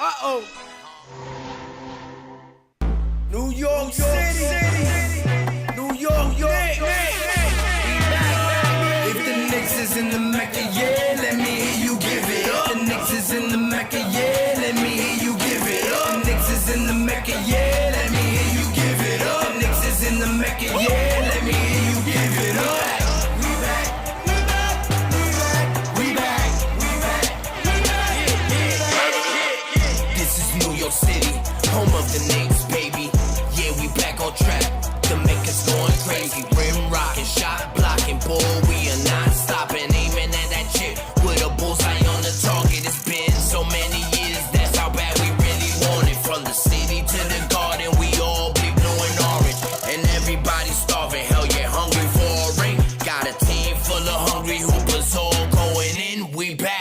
Uh-oh. New York City. New York, Knicks. If the Knicks is in the Mecca, yeah, let me hear you give it up. The Knicks is in the Mecca, yeah, let me hear you give it up. The Knicks is in the Mecca, yeah, let me hear you give it up. The Knicks is in the Mecca, yeah, let me hear you give it up. We back, we back, we back, we back, we back, we back. This is New York City, home of the Knicks, baby. Yeah, we back on track. The Mecca's going crazy. Rim rocking, shot blocking, boy, we are not stopping. Aiming at that chip with a bullseye on the target. It's been so many years, that's how bad we really want it. From the city to the garden, we all be blue and orange. And everybody starving, hell yeah, hungry for a ring. Got a team full of hungry hoopers all going in. We back.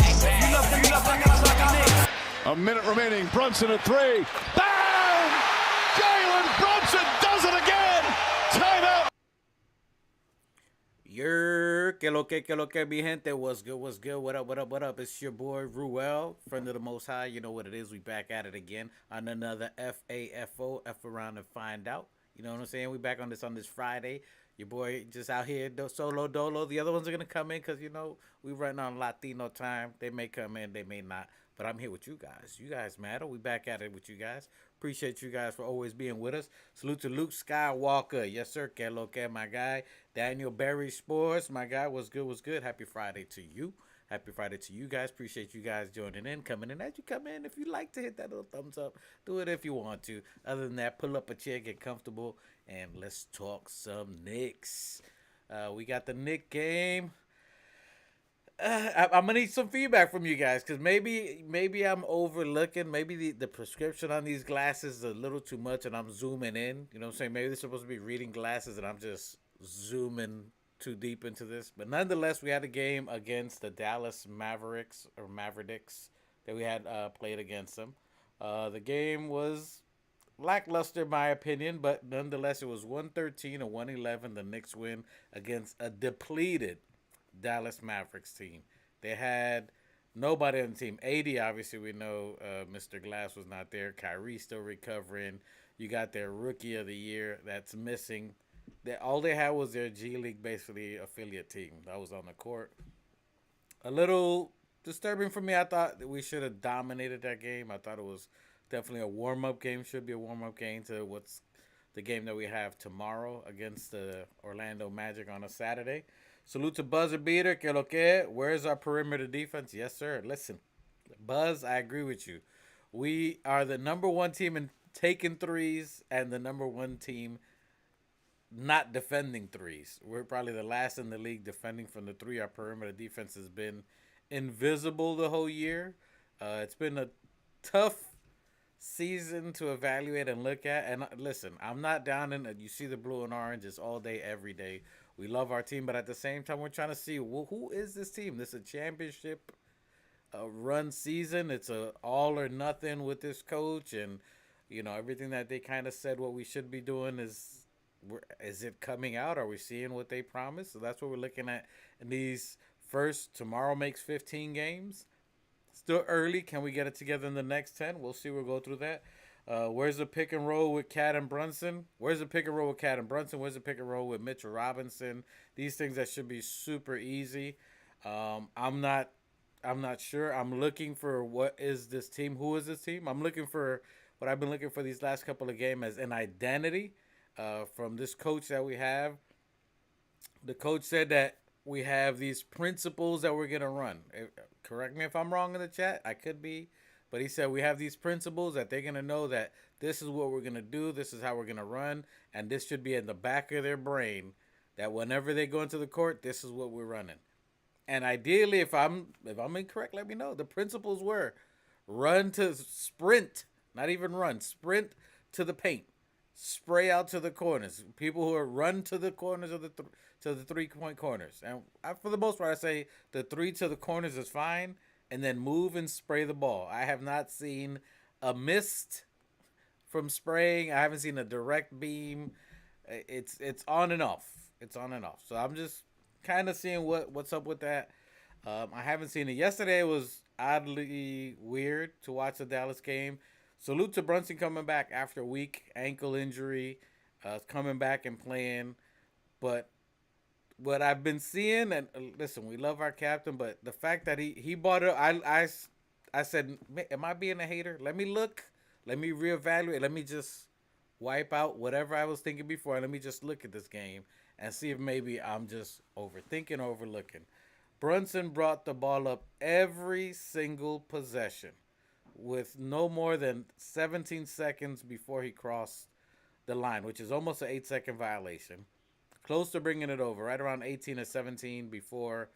A minute remaining. Brunson at three. Bam! Jalen Brunson does it again. Timeout. Que lo que, mi gente. What's good, what up? It's your boy, Ruel, friend of the Most High. You know what it is, we back at it again on another FAFO, F around and find out. You know what I'm saying? We back on this Friday. Your boy just out here, solo dolo. The other ones are going to come in because, you know, we run on Latino time. They may come in, they may not. But I'm here with you guys. You guys matter. We back at it with you guys. Appreciate you guys for always being with us. Salute to Luke Skywalker. Yes, sir. Que lo que, my guy. Daniel Berry Sports. My guy, what's good? Happy Friday to you. Happy Friday to you guys. Appreciate you guys joining in, coming in. As you come in, if you like to hit that little thumbs up, do it if you want to. Other than that, pull up a chair, get comfortable, and let's talk some Knicks. We got the Knicks game. I'm gonna need some feedback from you guys because maybe I'm overlooking. Maybe the prescription on these glasses is a little too much, and I'm zooming in. You know what I'm saying? Maybe they're supposed to be reading glasses, and I'm just zooming too deep into this. But nonetheless, we had a game against the Dallas Mavericks that we had played against them. The game was lackluster in my opinion, but nonetheless, it was 113 and 111. The Knicks win against a depleted Dallas Mavericks team. They had nobody on the team. AD, obviously, we know Mr. Glass was not there. Kyrie still recovering. You got their rookie of the year that's missing. All they had was their G League, basically, affiliate team that was on the court. A little disturbing for me. I thought that we should have dominated that game. I thought it was definitely a warm-up game. Should be a warm-up game to what's the game that we have tomorrow against the Orlando Magic on a Saturday. Salute to Buzzer Beater. Que lo que? Where's our perimeter defense? Yes, sir. Listen, Buzz, I agree with you. We are the number one team in taking threes and the number one team not defending threes. We're probably the last in the league defending from the three. Our perimeter defense has been invisible the whole year. It's been a tough season to evaluate and look at. And listen, I'm not down in it. You see the blue and orange. It's all day, every day. We love our team, but at the same time, we're trying to see, well, who is this team? This is a championship run season. It's a all or nothing with this coach, and you know everything that they kind of said what we should be doing is it coming out? Are we seeing what they promised? So that's what we're looking at in these first. Tomorrow makes 15 games. Still early. Can we get it together in the next 10? We'll see. We'll go through that. Where's the pick and roll with Cat and Brunson? Where's the pick and roll with Cat and Brunson? Where's the pick and roll with Mitchell Robinson? These things that should be super easy. I'm not sure. I'm looking for what is this team? Who is this team? I'm looking for what I've been looking for these last couple of games as an identity from this coach that we have. The coach said that we have these principles that we're gonna run. Correct me if I'm wrong in the chat. I could be. But he said we have these principles that they're going to know that this is what we're going to do, this is how we're going to run, and this should be in the back of their brain that whenever they go into the court, this is what we're running. And ideally, if I'm incorrect, let me know. The principles were run to sprint, not even run, sprint to the paint, spray out to the corners. People who are run to the corners of the to the 3-point corners. And for the most part, I say the 3 to the corners is fine. And then move and spray the ball. I have not seen a mist from spraying. I haven't seen a direct beam. It's on and off. It's on and off. So I'm just kind of seeing what's up with that. I haven't seen it. Yesterday was oddly weird to watch the Dallas game. Salute to Brunson coming back after a week ankle injury, coming back and playing. But what I've been seeing, and listen, we love our captain, but the fact that he bought it, I said, am I being a hater? Let me look, let me reevaluate, let me just wipe out whatever I was thinking before, and let me just look at this game and see if maybe I'm just overthinking or overlooking. Brunson brought the ball up every single possession with no more than 17 seconds before he crossed the line, which is almost an 8-second violation. Close to bringing it over, right around 18 or 17 before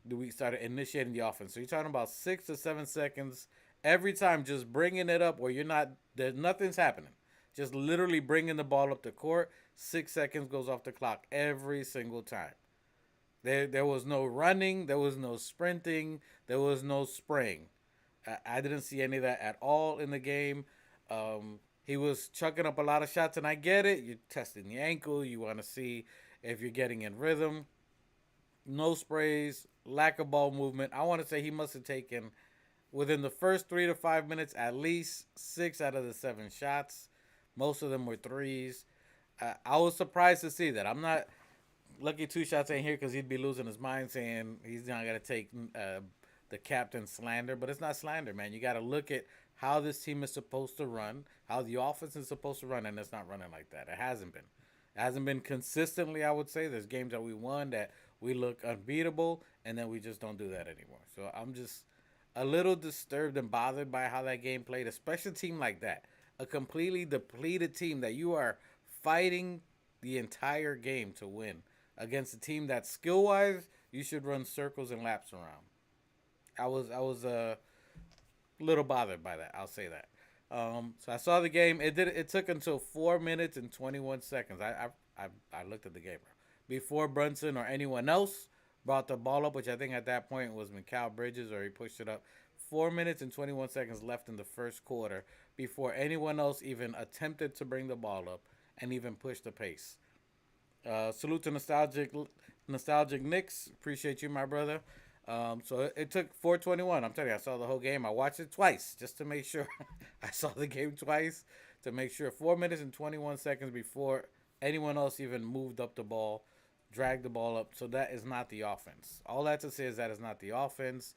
we started initiating the offense. So you're talking about 6 to 7 seconds every time, just bringing it up where you're not, there's nothing's happening. Just literally bringing the ball up the court. 6 seconds goes off the clock every single time. There was no running. There was no sprinting. There was no spraying. I didn't see any of that at all in the game. He was chucking up a lot of shots, and I get it. You're testing the ankle. You want to see if you're getting in rhythm. No sprays, lack of ball movement. I want to say he must have taken, within the first 3 to 5 minutes, at least 6 out of the 7 shots. Most of them were threes. I was surprised to see that. I'm not lucky 2 shots ain't here because he'd be losing his mind saying he's not going to take the captain slander. But it's not slander, man. You got to look at how this team is supposed to run, how the offense is supposed to run, and it's not running like that. It hasn't been. It hasn't been consistently, I would say. There's games that we won that we look unbeatable, and then we just don't do that anymore. So I'm just a little disturbed and bothered by how that game played, especially a team like that. A completely depleted team that you are fighting the entire game to win against a team that skill-wise you should run circles and laps around. I was a little bothered by that. I'll say that. So I saw the game. It took until 4 minutes and 21 seconds. I looked at the game before Brunson or anyone else brought the ball up, which I think at that point was Mikal Bridges, or he pushed it up. 4 minutes and 21 seconds left in the first quarter before anyone else even attempted to bring the ball up and even push the pace. Salute to nostalgic Knicks. Appreciate you, my brother. So it took 4:21. I'm telling you, I saw the whole game. I watched it twice just to make sure. I saw the game twice to make sure. 4 minutes and 21 seconds before anyone else even moved up the ball, dragged the ball up. So that is not the offense. All that to say is that is not the offense.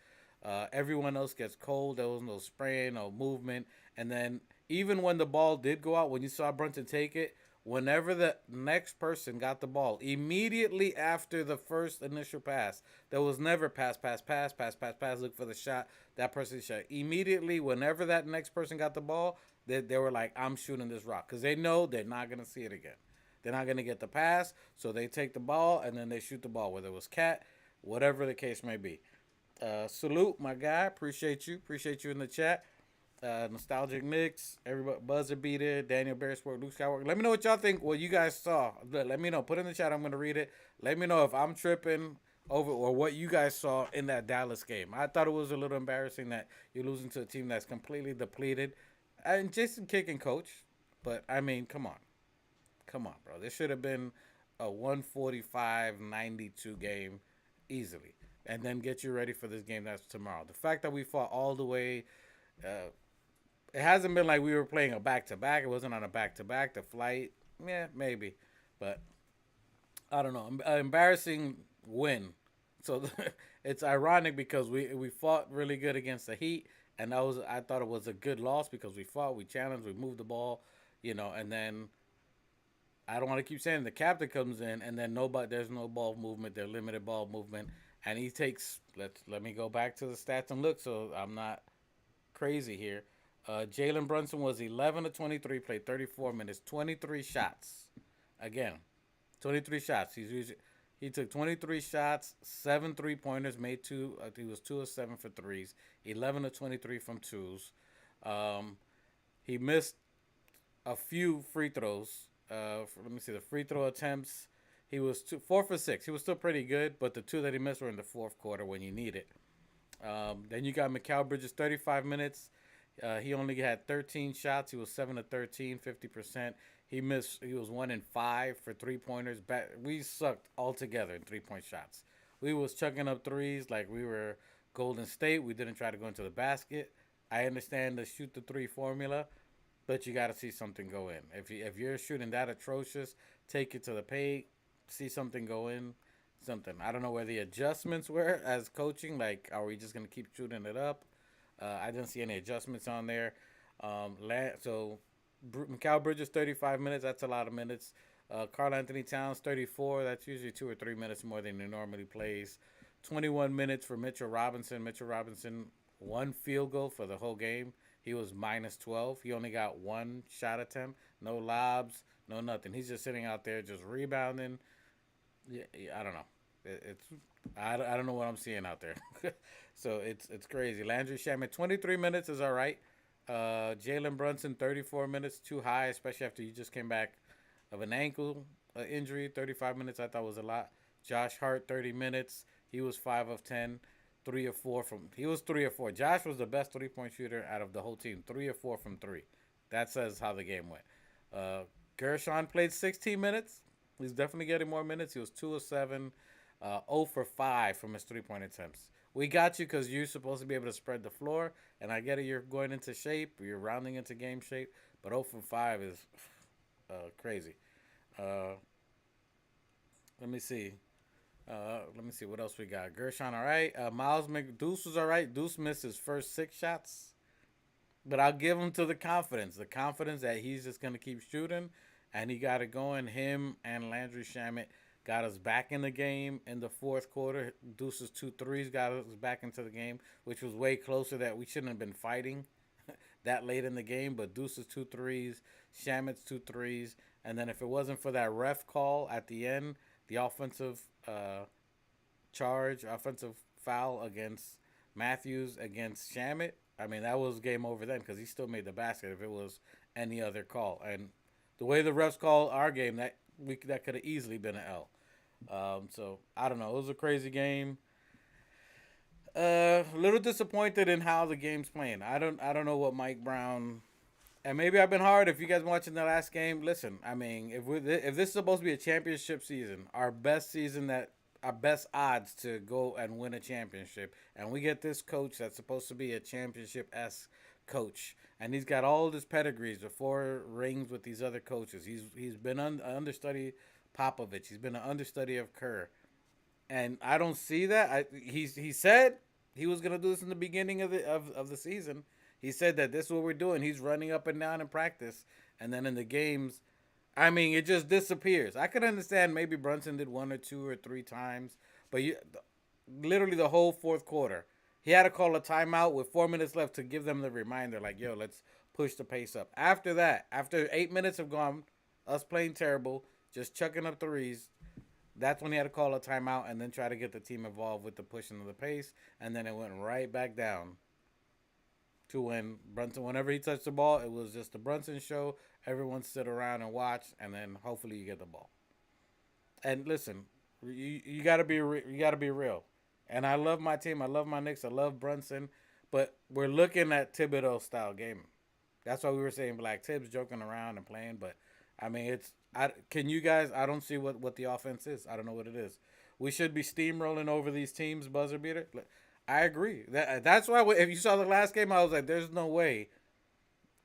Everyone else gets cold. There was no spraying, no movement. And then even when the ball did go out, when you saw Brunson take it, whenever the next person got the ball, immediately after the first initial pass, there was never pass, look for the shot, that person shot. Immediately, whenever that next person got the ball, they were like, I'm shooting this rock. Because they know they're not going to see it again. They're not going to get the pass, so they take the ball, and then they shoot the ball, whether it was Cat, whatever the case may be. Salute, my guy. Appreciate you in the chat. Nostalgic Knicks, everybody, Buzzer Beater, Daniel Bearsport, Luke Skywalker. Let me know what y'all think, what you guys saw. Let me know. Put in the chat. I'm going to read it. Let me know if I'm tripping over or what you guys saw in that Dallas game. I thought it was a little embarrassing that you're losing to a team that's completely depleted. And Jason Kidd can coach, but I mean, come on. Come on, bro. This should have been a 145-92 game easily. And then get you ready for this game that's tomorrow. The fact that we fought all the way, it hasn't been like we were playing a back-to-back. It wasn't on a back-to-back. The flight, yeah, maybe. But I don't know. Embarrassing win. So it's ironic because we fought really good against the Heat. And I thought it was a good loss because we fought, we challenged, we moved the ball, and then I don't want to keep saying the captain comes in and then there's no ball movement. There's limited ball movement. And he takes, let me go back to the stats and look so I'm not crazy here. Jalen Brunson was 11 of 23, played 34 minutes, 23 shots. Again, 23 shots. He took 23 shots, 7 3-pointers, made 2. He was 2 of 7 for threes, 11 of 23 from twos. He missed a few free throws. Let me see the free throw attempts. He was 4 for 6. He was still pretty good, but the 2 that he missed were in the fourth quarter when you need it. Then you got Mikal Bridges, 35 minutes. He only had 13 shots. He was 7 of 13, 50%. He was 1 in 5 for 3-pointers. We sucked altogether in 3-point shots. We was chucking up threes like we were Golden State, we didn't try to go into the basket. I understand the shoot the three formula, but you got to see something go in. If you're shooting that atrocious, take it to the paint, see something go in, something. I don't know where the adjustments were as coaching. Like, are we just gonna keep shooting it up? I didn't see any adjustments on there. So Mikal Bridges 35 minutes. That's a lot of minutes. Karl Anthony Towns 34. That's usually 2 or 3 minutes more than he normally plays. 21 minutes for Mitchell Robinson. Mitchell Robinson, one field goal for the whole game. He was minus 12. He only got one shot attempt. No lobs, no nothing. He's just sitting out there just rebounding. Yeah, I don't know. I don't know what I'm seeing out there. So it's crazy. Landry Shamet, 23 minutes is all right. Jalen Brunson, 34 minutes, too high, especially after you just came back of an ankle injury. 35 minutes I thought was a lot. Josh Hart, 30 minutes. He was 5 of 10, 3 of 4 from. He was 3 of 4. Josh was the best 3-point shooter out of the whole team. 3 of 4 from 3. That says how the game went. Gershon played 16 minutes. He's definitely getting more minutes. He was 2 of 7, 0 for 5 from his 3-point attempts. We got you because you're supposed to be able to spread the floor, and I get it. You're going into shape. You're rounding into game shape, but 0 for 5 is crazy. Let me see. What else we got. Gershon, all right. Miles Deuce was all right. Deuce missed his first 6 shots, but I'll give him to the confidence that he's just going to keep shooting, and he got it going. Him and Landry Shamet got us back in the game in the fourth quarter. Deuce's 2 threes got us back into the game, which was way closer that we shouldn't have been fighting that late in the game. But Deuce's 2 threes, Shamet's 2 threes, and then if it wasn't for that ref call at the end, the offensive offensive foul against Matthews against Shamet, I mean, that was game over then because he still made the basket if it was any other call. And the way the refs called our game, that could have easily been an L. So I don't know. It was a crazy game. A little disappointed in how the game's playing. I don't know what Mike Brown. And maybe I've been hard. If you guys watching the last game, listen. I mean, if this is supposed to be a championship season, our best odds to go and win a championship, and we get this coach that's supposed to be a championship-esque coach, and he's got all this pedigrees, the 4 rings with these other coaches. He's been an understudy Popovich. He's been an understudy of Kerr, and I don't see that. He said he was gonna do this in the beginning of the season. He said that this is what we're doing. He's running up and down in practice, and then in the games, I mean, it just disappears. I could understand maybe Brunson did 1 or 2 or 3 times, but literally the whole fourth quarter, he had to call a timeout with 4 minutes left to give them the reminder, like, yo, let's push the pace up. After that, after 8 minutes have gone, us playing terrible, just chucking up threes, that's when he had to call a timeout and then try to get the team involved with the pushing of the pace, and then it went right back down to when Brunson, whenever he touched the ball, it was just the Brunson show. Everyone sit around and watch, and then hopefully you get the ball. And listen, you gotta be real. And I love my team. I love my Knicks. I love Brunson, but we're looking at Thibodeau style gaming. That's why we were saying Black Tibbs joking around and playing. But I mean, can you guys? I don't see what the offense is. I don't know what it is. We should be steamrolling over these teams. Buzzer beater. I agree. That's why if you saw the last game, I was like, "There's no way,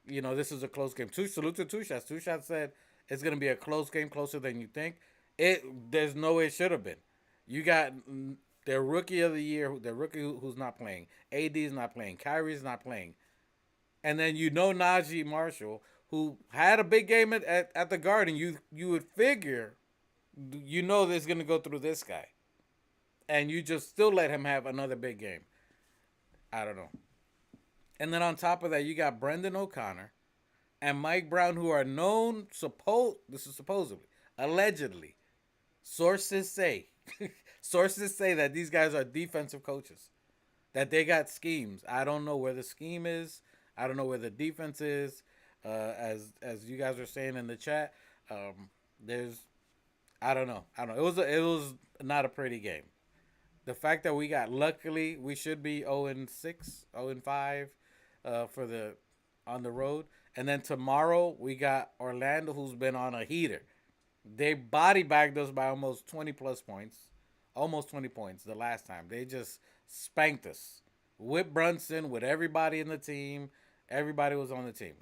this is a close game." Salute to Two Shots. Two Shots said it's gonna be a close game, closer than you think. There's no way it should have been. You got their rookie of the year, their rookie who's not playing. AD's not playing. Kyrie's not playing, and then Najee Marshall, who had a big game at the Garden. You would figure, this is gonna go through this guy. And you just still let him have another big game. I don't know. And then on top of that, you got Brendan O'Connor and Mike Brown, who are known, this is supposedly, allegedly, sources say that these guys are defensive coaches, that they got schemes. I don't know where the scheme is. I don't know where the defense is. As you guys are saying in the chat, I don't know. It was not a pretty game. The fact that luckily, we should be 0-6, 0-5 on the road. And then tomorrow, we got Orlando, who's been on a heater. They body bagged us by almost 20-plus points. almost 20 points the last time. They just spanked us with Brunson, with everybody in the team. Everybody was on the team.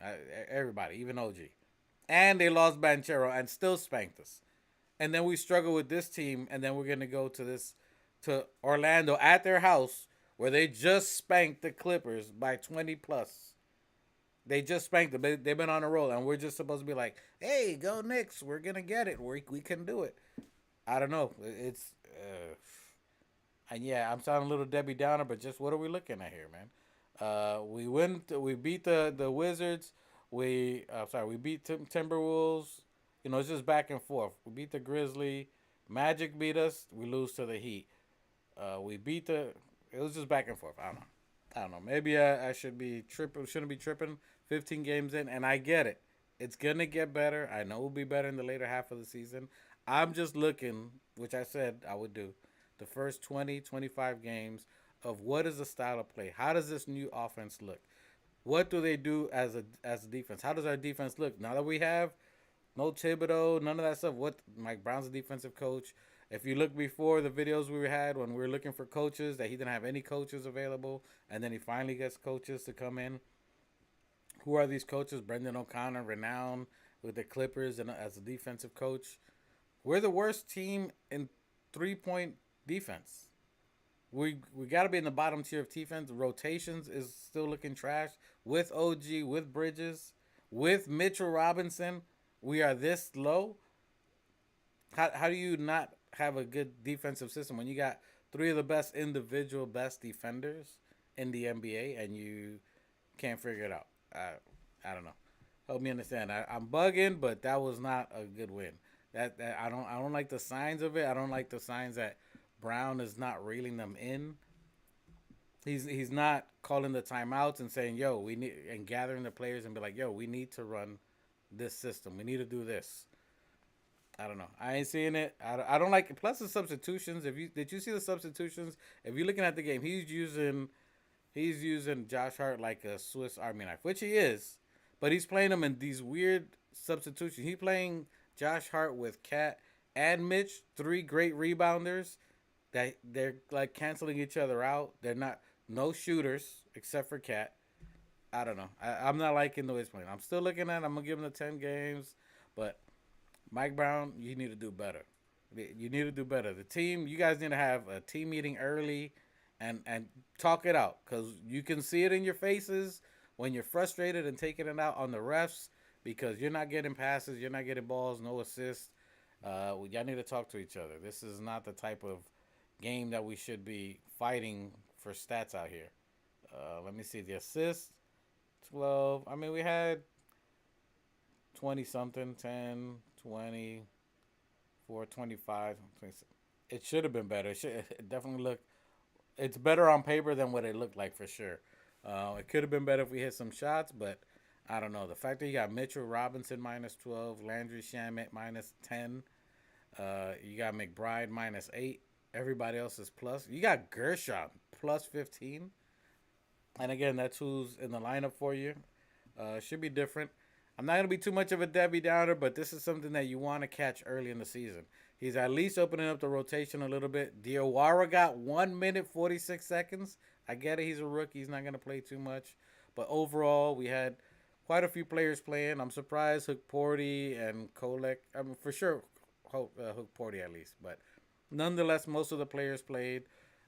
Everybody, even OG. And they lost Banchero and still spanked us. And then we struggle with this team, and then we're gonna go to Orlando at their house where they just spanked the Clippers by 20 plus. They just spanked them. They've been on a roll, and we're just supposed to be like, "Hey, go Knicks! We're gonna get it. We can do it." I don't know. It's and yeah, I'm sounding a little Debbie Downer, but just what are we looking at here, man? We beat the Wizards. We beat Timberwolves. You know, it's just back and forth. We beat the Grizzly. Magic beat us. We lose to the Heat. We beat the. It was just back and forth. I don't know. Maybe I should be tripping. Shouldn't be tripping. 15 games in, and I get it. It's gonna get better. I know it'll be better in the later half of the season. I'm just looking, which I said I would do, the first 20, 25 games of what is the style of play. How does this new offense look? What do they do as a defense? How does our defense look now that we have no Thibodeau, none of that stuff? What Mike Brown's a defensive coach. If you look before the videos we had when we were looking for coaches, that he didn't have any coaches available, and then he finally gets coaches to come in. Who are these coaches? Brendan O'Connor, renowned with the Clippers and as a defensive coach. We're the worst team in 3-point defense. We got to be in the bottom tier of defense. Rotations is still looking trash. With OG, with Bridges, with Mitchell Robinson, we are this low. How do you not have a good defensive system when you got three of the best individual best defenders in the NBA and you can't figure it out? I don't know. Help me understand. I'm bugging, but that was not a good win. That I don't like the signs of it. I don't like the signs that Brown is not reeling them in. He's not calling the timeouts and saying, "Yo, we need," and gathering the players and be like, "Yo, we need to run this system. We need to do this." I don't know. I ain't seeing it. I don't like it. Plus the substitutions. Did you see the substitutions? If you're looking at the game, he's using Josh Hart like a Swiss Army knife, which he is. But he's playing him in these weird substitutions. He's playing Josh Hart with Cat and Mitch, three great rebounders that they're like canceling each other out. They're no shooters except for Cat. I don't know. I'm not liking the way he's playing. I'm still looking at it. I'm going to give him the 10 games. But Mike Brown, you need to do better. You need to do better. The team, you guys need to have a team meeting early and talk it out. Because you can see it in your faces when you're frustrated and taking it out on the refs because you're not getting passes, you're not getting balls, no assists. Y'all need to talk to each other. This is not the type of game that we should be fighting for stats out here. Let me see the assists. 12. I mean, we had 20-something, 10, 20, 4, 25. It should have been better. It definitely looked. It's better on paper than what it looked like for sure. It could have been better if we hit some shots, but I don't know. The fact that you got Mitchell Robinson minus 12, Landry Shamet minus 10, you got McBride minus 8. Everybody else is plus. You got Gershon plus 15. And again, that's who's in the lineup for you. Should be different. I'm not going to be too much of a Debbie Downer, but this is something that you want to catch early in the season. He's at least opening up the rotation a little bit. Diawara got 1 minute, 46 seconds. I get it. He's a rookie. He's not going to play too much. But overall, we had quite a few players playing. I'm surprised Hook Porty and Kolek. I mean, for sure, Hook Porty at least. But nonetheless, most of the players played.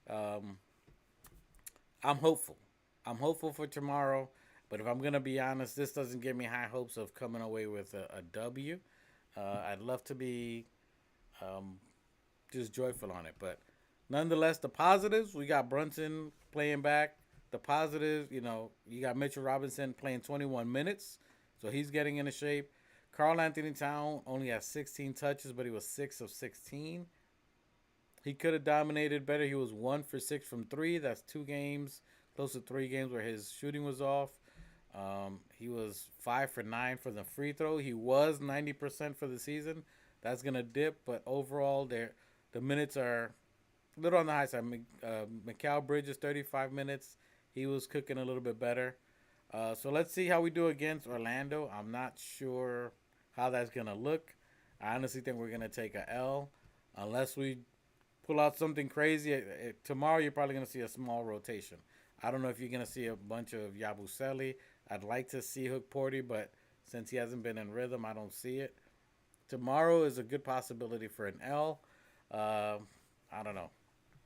I'm hopeful. I'm hopeful for tomorrow. But if I'm going to be honest, this doesn't give me high hopes of coming away with a W. I'd love to be just joyful on it. But nonetheless, the positives, we got Brunson playing back. The positives, you got Mitchell Robinson playing 21 minutes. So he's getting into shape. Karl Anthony Towns only has 16 touches, but he was 6 of 16. He could have dominated better. He was 1 for 6 from 3. That's 2 games, close to 3 games where his shooting was off. He was 5 for 9 for the free throw. He was 90% for the season. That's going to dip, but overall, the minutes are a little on the high side. Mikal Bridges, 35 minutes. He was cooking a little bit better. So let's see how we do against Orlando. I'm not sure how that's going to look. I honestly think we're going to take a L unless we pull out something crazy. Tomorrow you're probably going to see a small rotation. I don't know if you're going to see a bunch of Yabusele. I'd like to see Hook Porty, but since he hasn't been in rhythm, I don't see it. Tomorrow is a good possibility for an L. I don't know.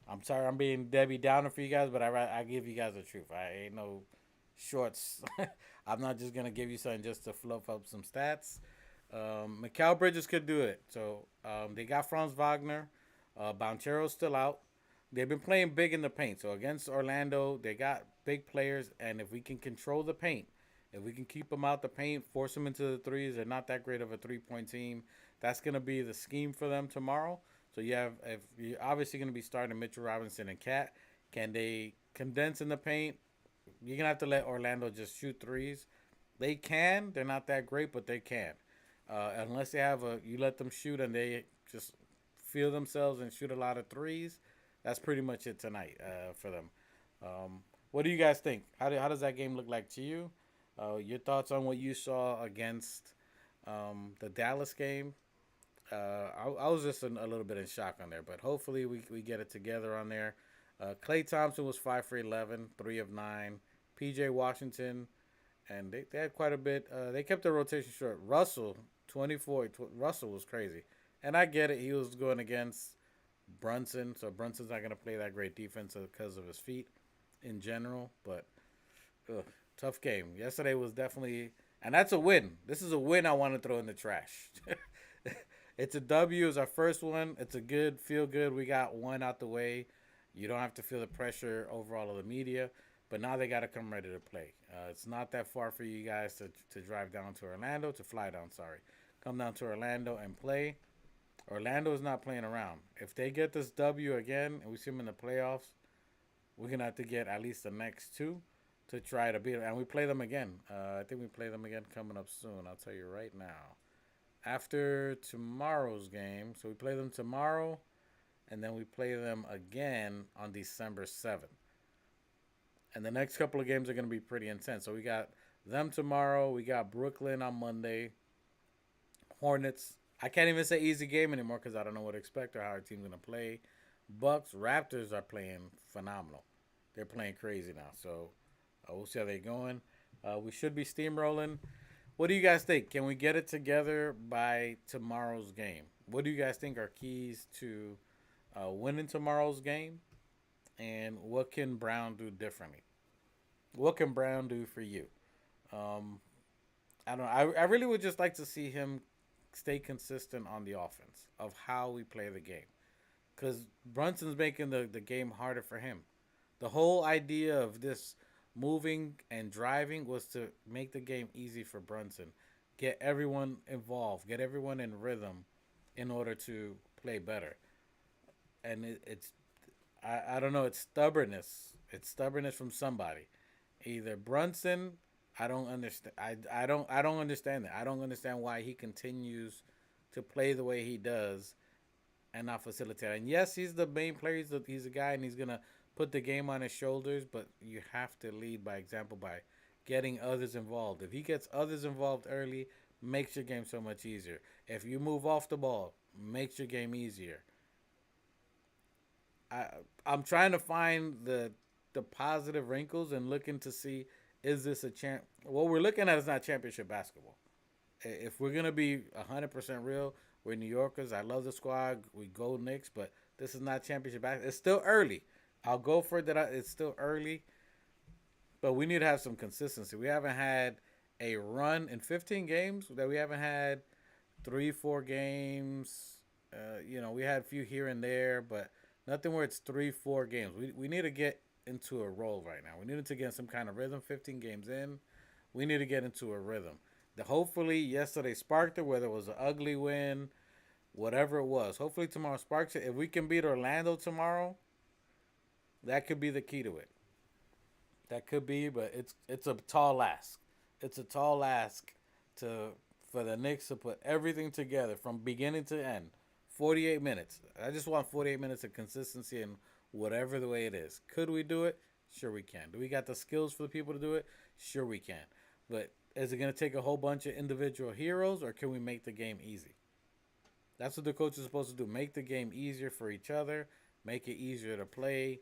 I'm sorry I'm being Debbie Downer for you guys, but I give you guys the truth. I ain't no shorts. I'm not just going to give you something just to fluff up some stats. Mikal Bridges could do it. So they got Franz Wagner. Banchero's still out. They've been playing big in the paint. So against Orlando, they got big players. And if we can control the paint, if we can keep them out the paint, force them into the threes, they're not that great of a three-point team. That's going to be the scheme for them tomorrow. So if you're obviously going to be starting Mitchell Robinson and Cat. Can they condense in the paint? You're going to have to let Orlando just shoot threes. They can. They're not that great, but they can. Unless they have you let them shoot and they just feel themselves and shoot a lot of threes. That's pretty much it tonight for them. What do you guys think? How does that game look like to you? Your thoughts on what you saw against the Dallas game? I was just a little bit in shock on there, but hopefully we get it together on there. Klay Thompson was 5 for 11, 3 of 9. PJ Washington, and they had quite a bit. They kept the rotation short. Russell, 24. Russell was crazy. And I get it. He was going against Brunson, so Brunson's not going to play that great defense because of his feet in general. But tough game. Yesterday was definitely, and that's a win. This is a win I want to throw in the trash. It's a W. It's our first one. It's a good, feel good. We got one out the way. You don't have to feel the pressure overall of the media. But now they got to come ready to play. It's not that far for you guys to drive down to Orlando, to fly down, sorry. Come down to Orlando and play. Orlando is not playing around. If they get this W again and we see them in the playoffs, we're going to have to get at least the next two to try to beat them. And we play them again. I think we play them again coming up soon. I'll tell you right now. After tomorrow's game, so we play them tomorrow, and then we play them again on December 7th. And the next couple of games are going to be pretty intense. So we got them tomorrow. We got Brooklyn on Monday. Hornets. I can't even say easy game anymore because I don't know what to expect or how our team's going to play. Bucks, Raptors are playing phenomenal. They're playing crazy now. So we'll see how they're going. We should be steamrolling. What do you guys think? Can we get it together by tomorrow's game? What do you guys think are keys to winning tomorrow's game? And what can Brown do differently? What can Brown do for you? I don't know. I really would just like to see him stay consistent on the offense of how we play the game. Because Brunson's making the game harder for him. The whole idea of this moving and driving was to make the game easy for Brunson. Get everyone involved. Get everyone in rhythm in order to play better. And I don't know, it's stubbornness. It's stubbornness from somebody. Either Brunson, I don't understand. I don't understand that. I don't understand why he continues to play the way he does and not facilitate. And yes, he's the main player. He's a guy, and he's gonna put the game on his shoulders. But you have to lead by example by getting others involved. If he gets others involved early, makes your game so much easier. If you move off the ball, makes your game easier. I'm trying to find the positive wrinkles and looking to see, is this a champ? What we're looking at is not championship basketball. If we're gonna be 100% real, we're New Yorkers. I love the squad. We go Knicks, but this is not championship basketball. It's still early. I'll go for it that it's still early, but we need to have some consistency. We haven't had a run in 15 games that we haven't had 3-4 games. We had a few here and there, but nothing where it's 3-4 games. We need to get into a roll right now. We need to get some kind of rhythm. 15 games in, we need to get into a rhythm. Hopefully yesterday sparked it, whether it was an ugly win, whatever it was. Hopefully tomorrow sparks it. If we can beat Orlando tomorrow, that could be the key to it. That could be, but it's a tall ask. It's a tall ask for the Knicks to put everything together from beginning to end. 48 minutes. I just want 48 minutes of consistency in whatever the way it is. Could we do it? Sure we can. Do we got the skills for the people to do it? Sure we can. But is it going to take a whole bunch of individual heroes, or can we make the game easy? That's what the coach is supposed to do. Make the game easier for each other. make it easier to play,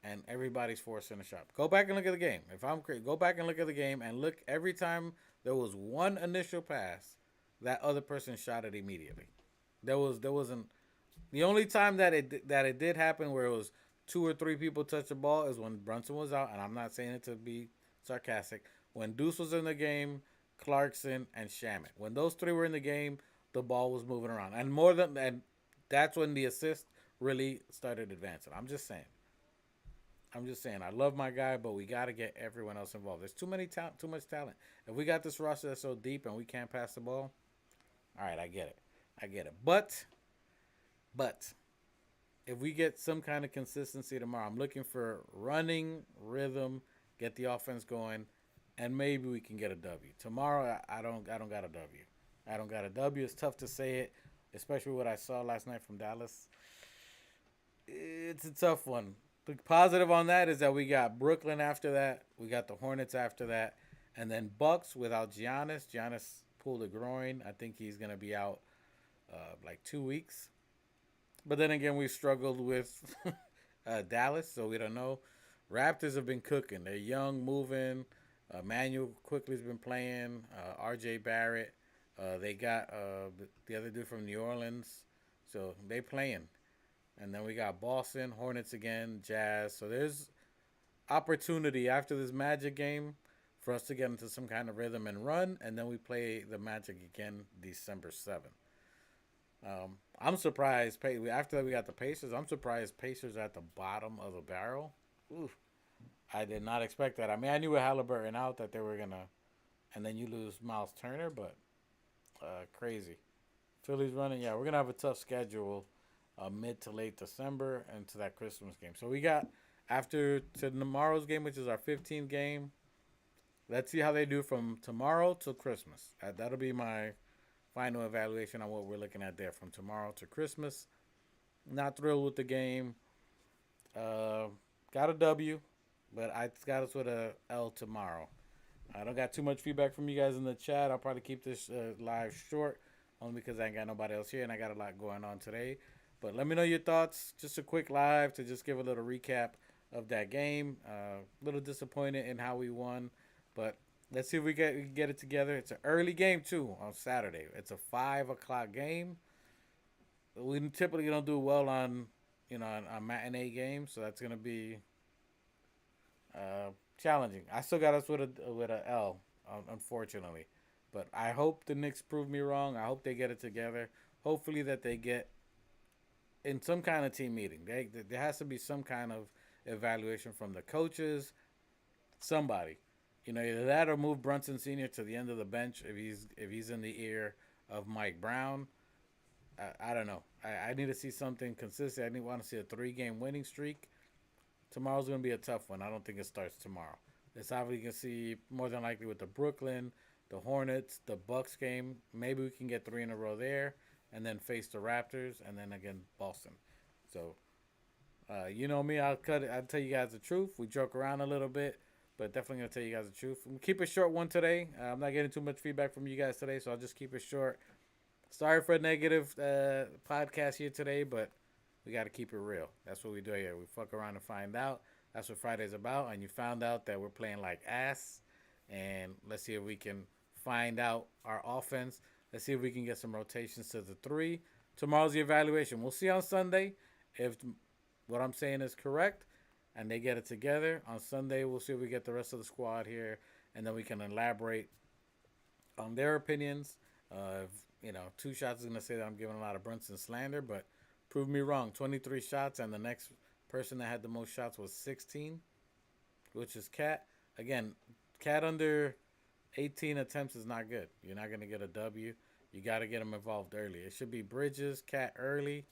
and everybody's forcing a shot. Go back and look at the game. If I'm crazy, go back and look at the game and look every time there was one initial pass, that other person shot it immediately. There wasn't the only time that it did happen where it was two or three people touch the ball is when Brunson was out, and I'm not saying it to be sarcastic. When Deuce was in the game, Clarkson and Shamet. When those three were in the game, the ball was moving around, and that's when the assist really started advancing. I'm just saying. I love my guy, but we got to get everyone else involved. There's too much talent. If we got this roster that's so deep and we can't pass the ball, all right, I get it. But if we get some kind of consistency tomorrow, I'm looking for running rhythm, get the offense going, and maybe we can get a W. Tomorrow, I don't got a W. I don't got a W. It's tough to say it, especially what I saw last night from Dallas. It's a tough one. The positive on that is that we got Brooklyn after that. We got the Hornets after that. And then Bucks without Giannis. Giannis pulled a groin. I think he's going to be out like 2 weeks. But then again, we struggled with Dallas, so we don't know. Raptors have been cooking. They're young, moving. Manuel quickly has been playing. R.J. Barrett. They got the other dude from New Orleans. So they playing. And then we got Boston, Hornets again, Jazz. So there's opportunity after this Magic game for us to get into some kind of rhythm and run. And then we play the Magic again December 7th. I'm surprised. After that, we got the Pacers. I'm surprised Pacers are at the bottom of the barrel. Oof. I did not expect that. I mean, I knew with Halliburton out that they were going to. And then you lose Miles Turner, but crazy. Philly's running. Yeah, we're going to have a tough schedule. Mid to late December and to that Christmas game. So we got after to tomorrow's game, which is our 15th game. Let's see how they do from tomorrow to Christmas. That'll be my final evaluation on what we're looking at there from tomorrow to Christmas. Not thrilled with the game. Got a W, but I got us with a L tomorrow. I don't got too much feedback from you guys in the chat. I'll probably keep this live short only because I ain't got nobody else here and I got a lot going on today. But let me know your thoughts. Just a quick live to just give a little recap of that game. A little disappointed in how we won. But let's see if we get it together. It's an early game, too, on Saturday. It's a 5 o'clock game. We typically don't do well on matinee games. So that's going to be challenging. I still got us with a L, unfortunately. But I hope the Knicks prove me wrong. I hope they get it together. Hopefully that they get in some kind of team meeting. There has to be some kind of evaluation from the coaches, somebody. Either that or move Brunson Sr. to the end of the bench if he's in the ear of Mike Brown. I don't know. I need to see something consistent. I want to see a 3-game winning streak. Tomorrow's going to be a tough one. I don't think it starts tomorrow. It's obviously you can see more than likely with the Brooklyn, the Hornets, the Bucks game. Maybe we can get 3 in a row there. And then face the Raptors, and then again Boston. So, you know me, I'll tell you guys the truth. We joke around a little bit, but definitely gonna tell you guys the truth. We'll keep it short one today. I'm not getting too much feedback from you guys today, so I'll just keep it short. Sorry for a negative podcast here today, but we got to keep it real. That's what we do here. We fuck around and find out. That's what Friday's about. And you found out that we're playing like ass, and let's see if we can find out our offense. Let's see if we can get some rotations to the 3. Tomorrow's the evaluation. We'll see on Sunday if what I'm saying is correct and they get it together. On Sunday, we'll see if we get the rest of the squad here, and then we can elaborate on their opinions. 2 shots is going to say that I'm giving a lot of Brunson slander, but prove me wrong. 23 shots, and the next person that had the most shots was 16, which is Cat. Again, Cat under 18 attempts is not good. You're not going to get a W. You got to get them involved early. It should be Bridges, Cat early,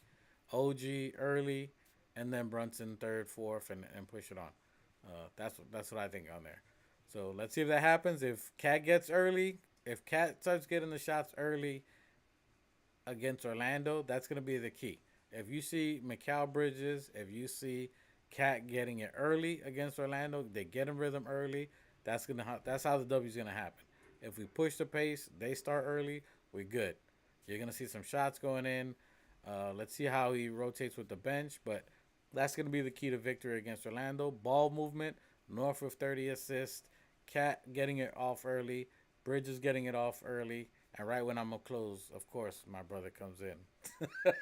OG early, and then Brunson 3rd, 4th, and push it on. That's what I think on there. So let's see if that happens. If Cat gets early, if Cat starts getting the shots early against Orlando, that's going to be the key. If you see Mikal Bridges, if you see Cat getting it early against Orlando, they get in rhythm early. That's how the W's gonna happen. If we push the pace, they start early, we're good. You're gonna see some shots going in. Let's see how he rotates with the bench, but That's going to be the key to victory against Orlando. Ball movement, north of 30 assists, Cat getting it off early, Bridges getting it off early, and right when I'm going to close, of course, my brother comes in.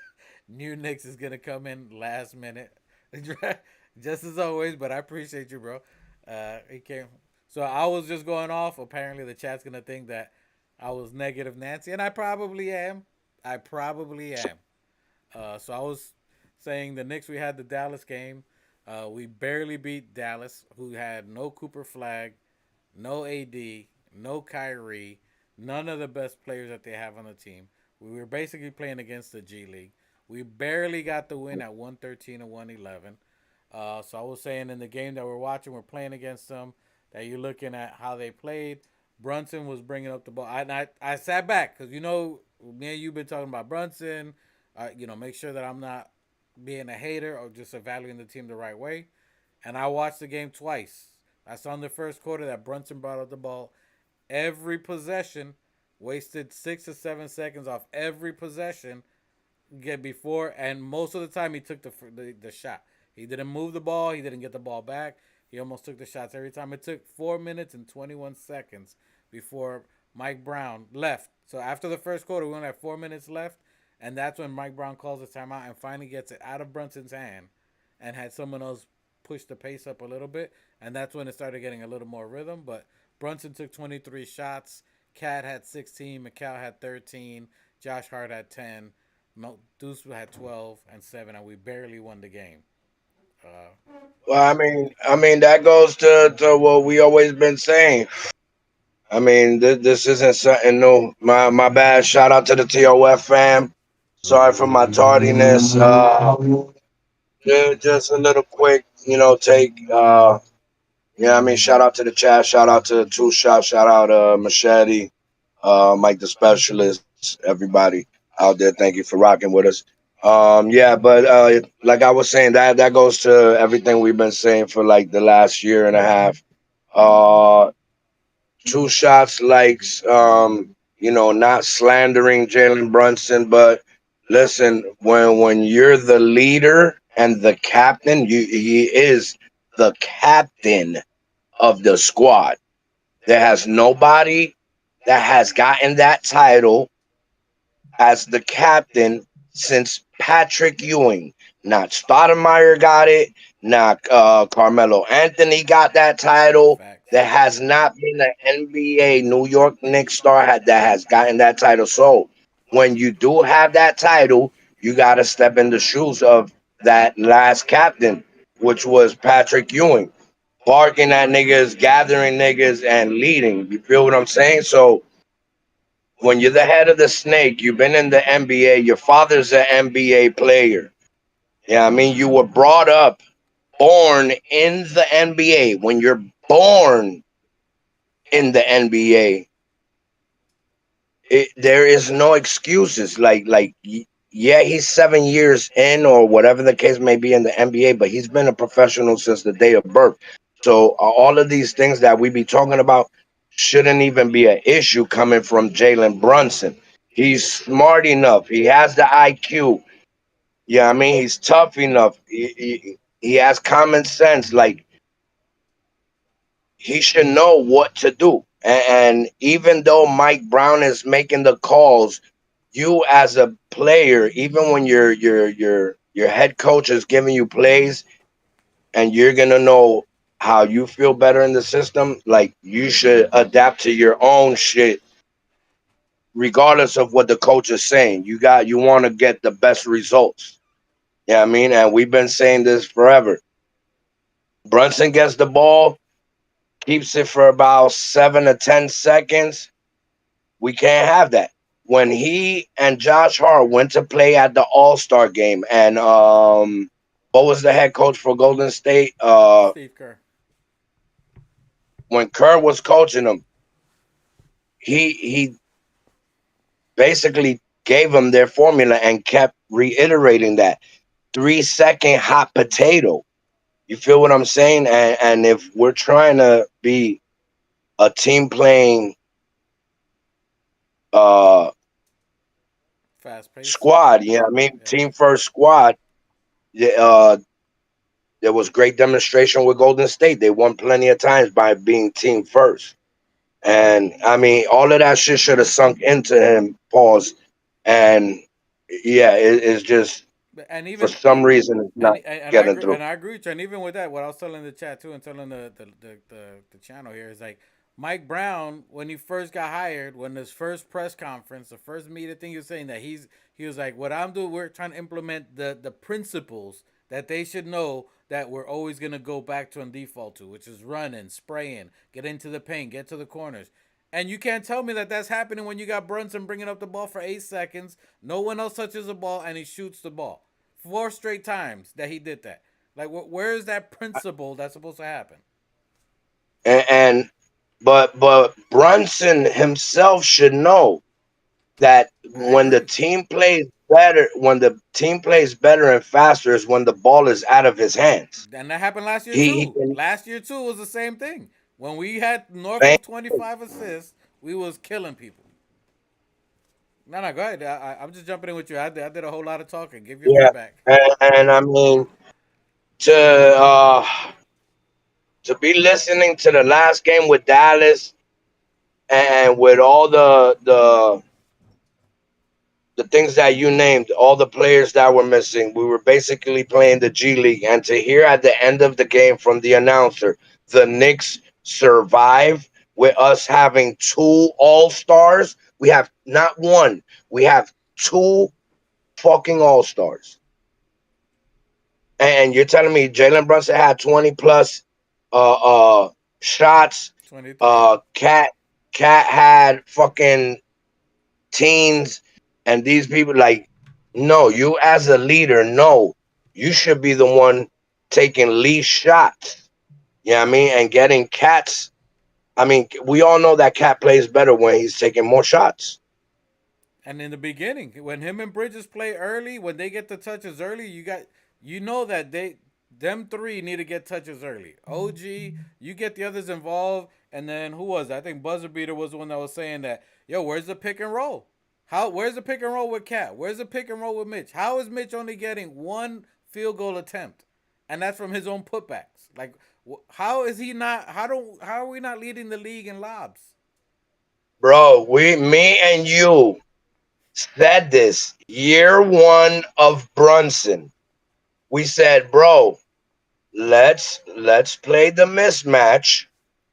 New Knicks is going to come in last minute, just as always, but I appreciate you, bro. He came. So I was just going off. Apparently, the chat's going to think that I was negative Nancy, and I probably am. I probably am. So I was saying the Knicks, we had the Dallas game. We barely beat Dallas, who had no Cooper Flag, no AD, no Kyrie, none of the best players that they have on the team. We were basically playing against the G League. We barely got the win at 113 and 111. So I was saying in the game that we're watching, we're playing against them, that you're looking at how they played. Brunson was bringing up the ball. I sat back because, me and you been talking about Brunson. Make sure that I'm not being a hater or just evaluating the team the right way. And I watched the game twice. I saw in the first quarter that Brunson brought up the ball every possession, wasted 6 or 7 seconds off every possession, get before, and most of the time he took the shot. He didn't move the ball. He didn't get the ball back. He almost took the shots every time. It took 4 minutes and 21 seconds before Mike Brown left. So after the first quarter, we only had 4 minutes left, and that's when Mike Brown calls his timeout and finally gets it out of Brunson's hand, and had someone else push the pace up a little bit, and that's when it started getting a little more rhythm. But Brunson took 23 shots. Cat had 16. McCall had 13. Josh Hart had 10. Deuce had 12 and 7, and we barely won the game. Well, I mean that goes to what we always been saying. I mean, this isn't something new. My bad. Shout out to the TOF fam. Sorry for my tardiness. Just a little quick, take. Yeah, I mean, shout out to the chat. Shout out to Two Shot. Shout out Machete, Mike the Specialist, everybody out there. Thank you for rocking with us. Yeah, but like I was saying, that goes to everything we've been saying for like the last year and a half. Uh, Two Shots likes, not slandering Jalen Brunson, but listen, when you're the leader and the captain, he is the captain of the squad. There has nobody that has gotten that title as the captain since Patrick Ewing. Not Stoudemire got it. Not Carmelo Anthony got that title. Facts. There has not been an NBA New York Knicks star that has gotten that title. So when you do have that title, you got to step in the shoes of that last captain, which was Patrick Ewing, barking at niggas, gathering niggas, and leading. You feel what I'm saying? So when you're the head of the snake, you've been in the NBA, your father's an NBA player. Yeah, I mean, you were brought up, born in the NBA. When you're born in the NBA, there is no excuses. Yeah, he's 7 years in, or whatever the case may be, in the NBA, but he's been a professional since the day of birth. So all of these things that we be talking about shouldn't even be an issue coming from Jalen Brunson. He's smart enough. He has the IQ. Yeah, I mean, he's tough enough. He has common sense. Like, he should know what to do. And even though Mike Brown is making the calls, you as a player, even when your head coach is giving you plays, and you're gonna know how you feel better in the system, like, you should adapt to your own shit, regardless of what the coach is saying. You want to get the best results. Yeah, I mean, and we've been saying this forever. Brunson gets the ball, keeps it for about 7 to 10 seconds. We can't have that. When he and Josh Hart went to play at the All-Star game, and what was the head coach for Golden State? Steve Kerr. When Kerr was coaching them, he basically gave them their formula and kept reiterating that 3 second hot potato. You feel what I'm saying? And if we're trying to be a team playing uh Fast pace. squad, yeah, I mean, Yeah. team first squad, yeah, There was great demonstration with Golden State. They won plenty of times by being team first. And I mean, all of that shit should have sunk into him. Pause. And yeah, it's just And for even some reason it's not getting through. and I agree with you. And even with that, what I was telling the chat too, and telling the channel here is like Mike Brown when he first got hired, when his first press conference, the first media thing, he was saying that he was like, what I'm doing, we're trying to implement the principles that they should know that we're always gonna go back to and default to, which is running, spraying, get into the paint, get to the corners. And you can't tell me that that's happening when you got Brunson bringing up the ball for 8 seconds. No one else touches the ball, and he shoots the ball 4 straight times that he did that. Like, where is that principle that's supposed to happen? And but Brunson himself should know that I agree. when the team plays better and faster is when the ball is out of his hands. And that happened last year He too. can Last year too was the same thing. When we had north think, of 25 assists, we was killing people. No, no, go ahead. I'm just jumping in with you. I did a whole lot of talking. Give your yeah. feedback. And I mean to uh to be listening to the last game with Dallas and with all the things that you named, all the players that were missing, we were basically playing the G League. And to hear at the end of the game from the announcer, the Knicks survive with us having two All Stars. We have not one, we have two fucking All Stars. And you're telling me Jalen Brunson had 20 plus uh, shots. 23. Cat had fucking teens, and these people like, no, you as a leader, no, you should be the one taking least shots. You know what I mean? And getting Cats. I mean, we all know that Cat plays better when he's taking more shots. And in the beginning, when him and Bridges play early, when they get the touches early, you know that them three need to get touches early. OG, you get the others involved, and then who was that? I think Buzzer Beater was the one that was saying that, yo, where's the pick and roll? Where's the pick and roll with Cat? Where's the pick and roll with Mitch? How is Mitch only getting one field goal attempt? And that's from his own putbacks. Like how is he not how are we not leading the league in lobs? Bro, me and you said this year one of Brunson. We said, bro, let's play the mismatch,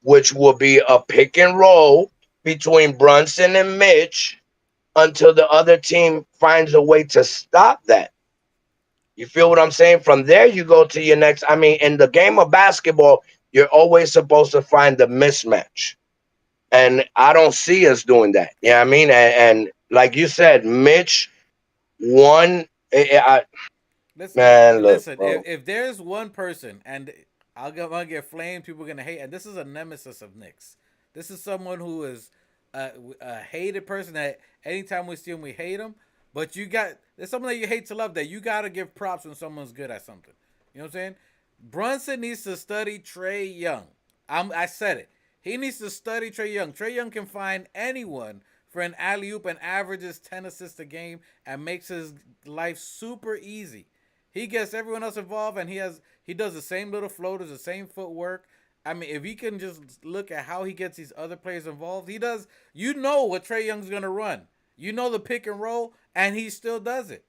which will be a pick and roll between Brunson and Mitch until the other team finds a way to stop that. You feel what I'm saying? From there, you go to your next. I mean, in the game of basketball, you're always supposed to find the mismatch. And I don't see us doing that. You know what I mean? And like you said, Mitch won. Listen, Man, look, listen. bro. If there's one person, and I'll get flamed, people are gonna hate, and this is a nemesis of Knicks. This is someone who is a hated person that anytime we see him, we hate him. But there's someone that you hate to love that you gotta give props when someone's good at something. You know what I'm saying? Brunson needs to study Trey Young. I said it. He needs to study Trey Young. Trey Young can find anyone for an alley oop and averages 10 assists a game and makes his life super easy. He gets everyone else involved, and he does the same little floaters, the same footwork. I mean, if he can just look at how he gets these other players involved, he does. You know what Trey Young's gonna run. You know the pick and roll, and he still does it.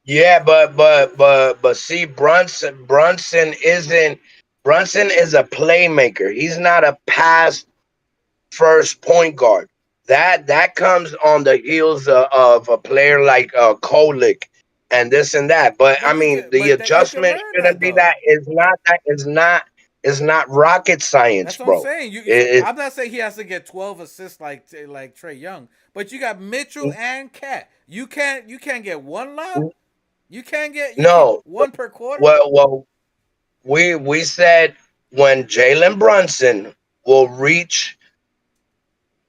Yeah, but see, Brunson is a playmaker. He's not a pass first point guard. That comes on the heels of a player like Kolick and this and that. But I mean, the You can adjustment learn shouldn't that be though. that. It's not rocket science, That's what I'm bro. saying. It, I'm not saying he has to get 12 assists like Trey Young, but you got Mitchell and Cat. You can't get one lob. You can't no. one per quarter. Well, we said when Jalen Brunson will reach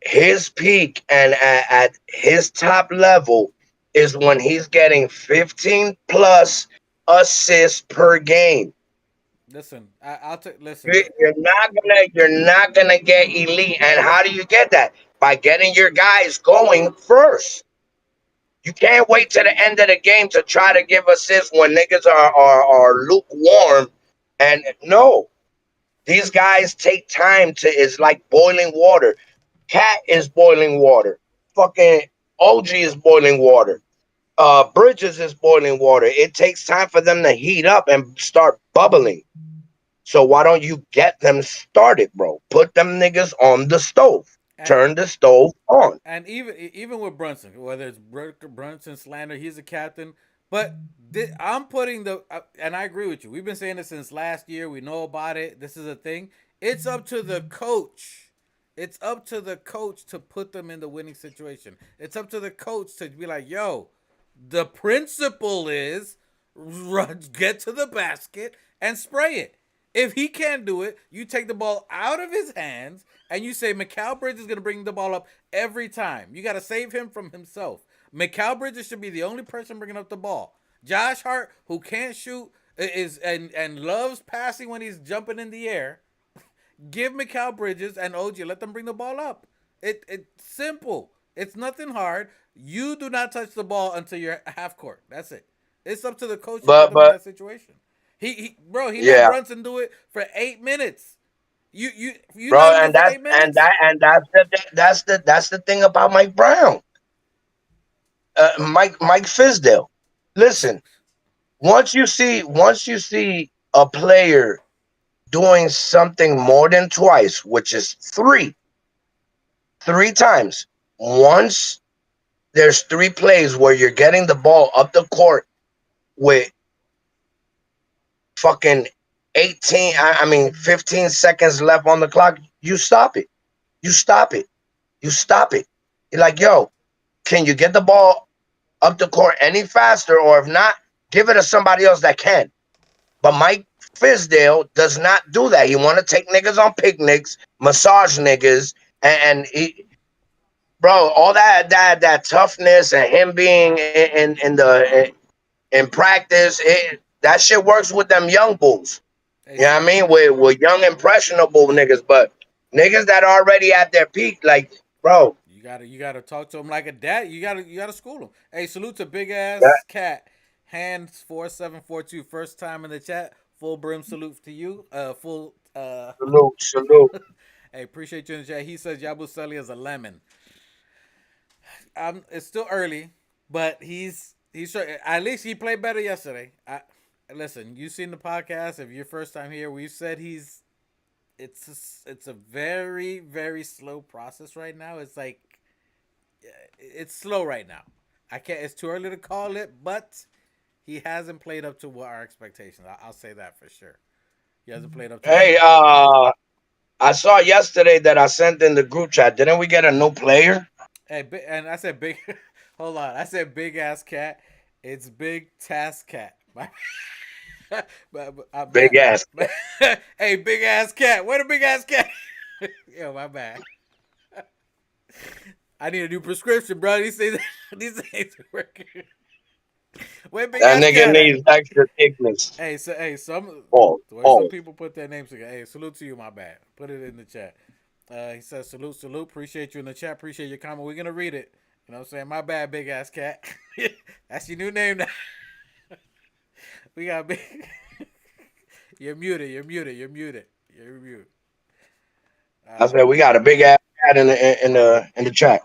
his peak and at his top level is when he's getting 15 plus assists per game. Listen, I'll take. Listen, You're not gonna get elite. And how do you get that? By getting your guys going first. You can't wait to the end of the game to try to give assists when niggas are lukewarm And no, these guys take time to. It's like boiling water. Cat is boiling water. Fucking OG is boiling water. Bridges is boiling water. It takes time for them to heat up and start bubbling. So why don't you get them started, bro? Put them niggas on the stove. And Turn the stove on. and even with Brunson, whether it's Brunson slander, he's a captain. But I'm putting and I agree with you. We've been saying this since last year. We know about it. This is a thing. It's up to the coach. It's up to the coach to put them in the winning situation. It's up to the coach to be like, yo, the principle is get to the basket and spray it. If he can't do it, you take the ball out of his hands and you say Mikal Bridges is going to bring the ball up every time. You got to save him from himself. Mikal Bridges should be the only person bringing up the ball. Josh Hart, who can't shoot, is and loves passing when he's jumping in the air. Give Mikal Bridges and OG, let them bring the ball up. It's simple. It's nothing hard. You do not touch the ball until you're half court. That's it. It's up to the coach to put them in that situation. He let Yeah, Brunson do it for 8 minutes. You bro, let him and do it for that's 8 minutes. that's the thing about Mike Brown, Mike Fizdale. Listen, once you see a player doing something more than twice, which is three times. Once there's 3 plays where you're getting the ball up the court with fucking 15 seconds left on the clock, you stop it. You stop it. You stop it. You're like, yo, can you get the ball up the court any faster? Or if not, give it to somebody else that can. But Mike Fizdale does not do that. He want to take niggas on picnics, massage niggas, and he, bro, all that toughness and him being in practice, that shit works with them young bulls. Hey, You know what I mean? With young impressionable niggas, but niggas that are already at their peak, like, bro. you gotta talk to him like a dad. You gotta school him. Hey, salute to big That, ass cat. Hands 4742. First time in the chat. Full brim salute to you. Full salute. Hey, appreciate you in the chat. He says Yabusele is a lemon. It's still early, but he's at least he played better yesterday. Listen, you've seen the podcast. If you're first time here, we've said it's a very very slow process right now. It's like it's slow right now. I can't. It's too early to call it, but he hasn't played up to what our expectations. I'll say that for sure. He hasn't played up to Hey, what. I saw yesterday that I sent in the group chat. Didn't we get a new player? Hey, and I said big. Hold on, I said big ass cat. It's big task cat. Big ass. Hey, big ass cat. Where the big ass cat? Yo, my bad. I need a new prescription, bro. These things ain't working. Where big That ass nigga cat at? needs extra thickness. Hey, some Pause. the way some Pause. people put their names together. Hey, salute to you, my bad. Put it in the chat. He says salute. Appreciate you in the chat. Appreciate your comment. We're gonna read it. You know what I'm saying? My bad, big ass cat. That's your new name now. We got big. You're muted. I said we got a big ass cat in the chat.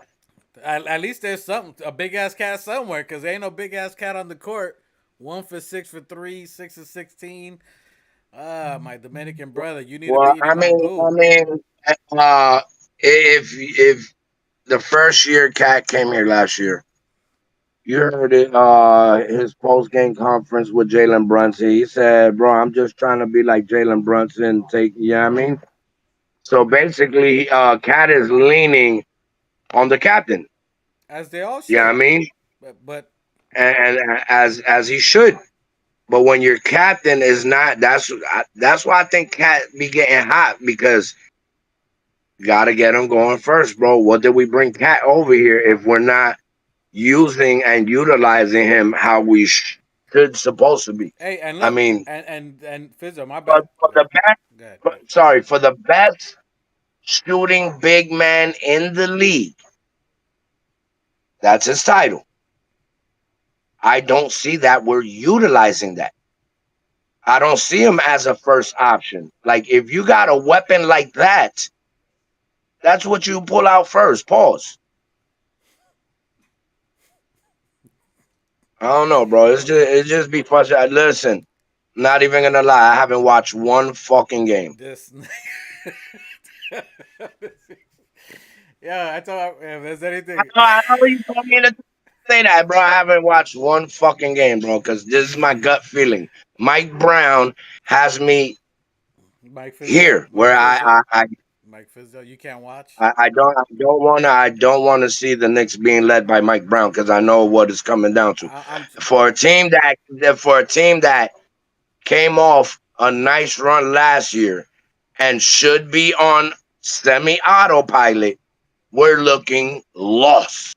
At least there's something, a big ass cat somewhere, because there ain't no big ass cat on the court. 1 for 6 for 3, 6 of 16. My Dominican brother, you need to Well, be eating my goo. if the first year Cat came here last year, you heard it. His post game conference with Jalen Brunson. He said, "Bro, I'm just trying to be like Jalen Brunson. Take, you know what I mean." So basically, Cat is leaning on the captain. As they all You know what I should. mean? But And as he should. But when your captain is not, that's why I think Cat be getting hot, because you gotta get him going first, bro. What did we bring Cat over here if we're not using and utilizing him how we should supposed to be? hey, and I look, mean, and Fizzo, my but bad. for the best, Go ahead. sorry, for the best shooting big man in the league, that's his title. I don't see that we're utilizing that. I don't see him as a first option. Like if you got a weapon like that, that's what you pull out first. Pause. I don't know, bro. It's just be frustrating. Listen, not even gonna lie. I haven't watched one fucking game. This. Yeah, I thought if there's anything. I know you told me to say that, bro. I haven't watched one fucking game, bro, because this is my gut feeling. Mike Brown has me Mike Fizdale, here, where Mike Fizdale, you can't watch. I don't want to see the Knicks being led by Mike Brown because I know what it's coming down to. I'm For a team that came off a nice run last year and should be on semi autopilot, we're looking lost.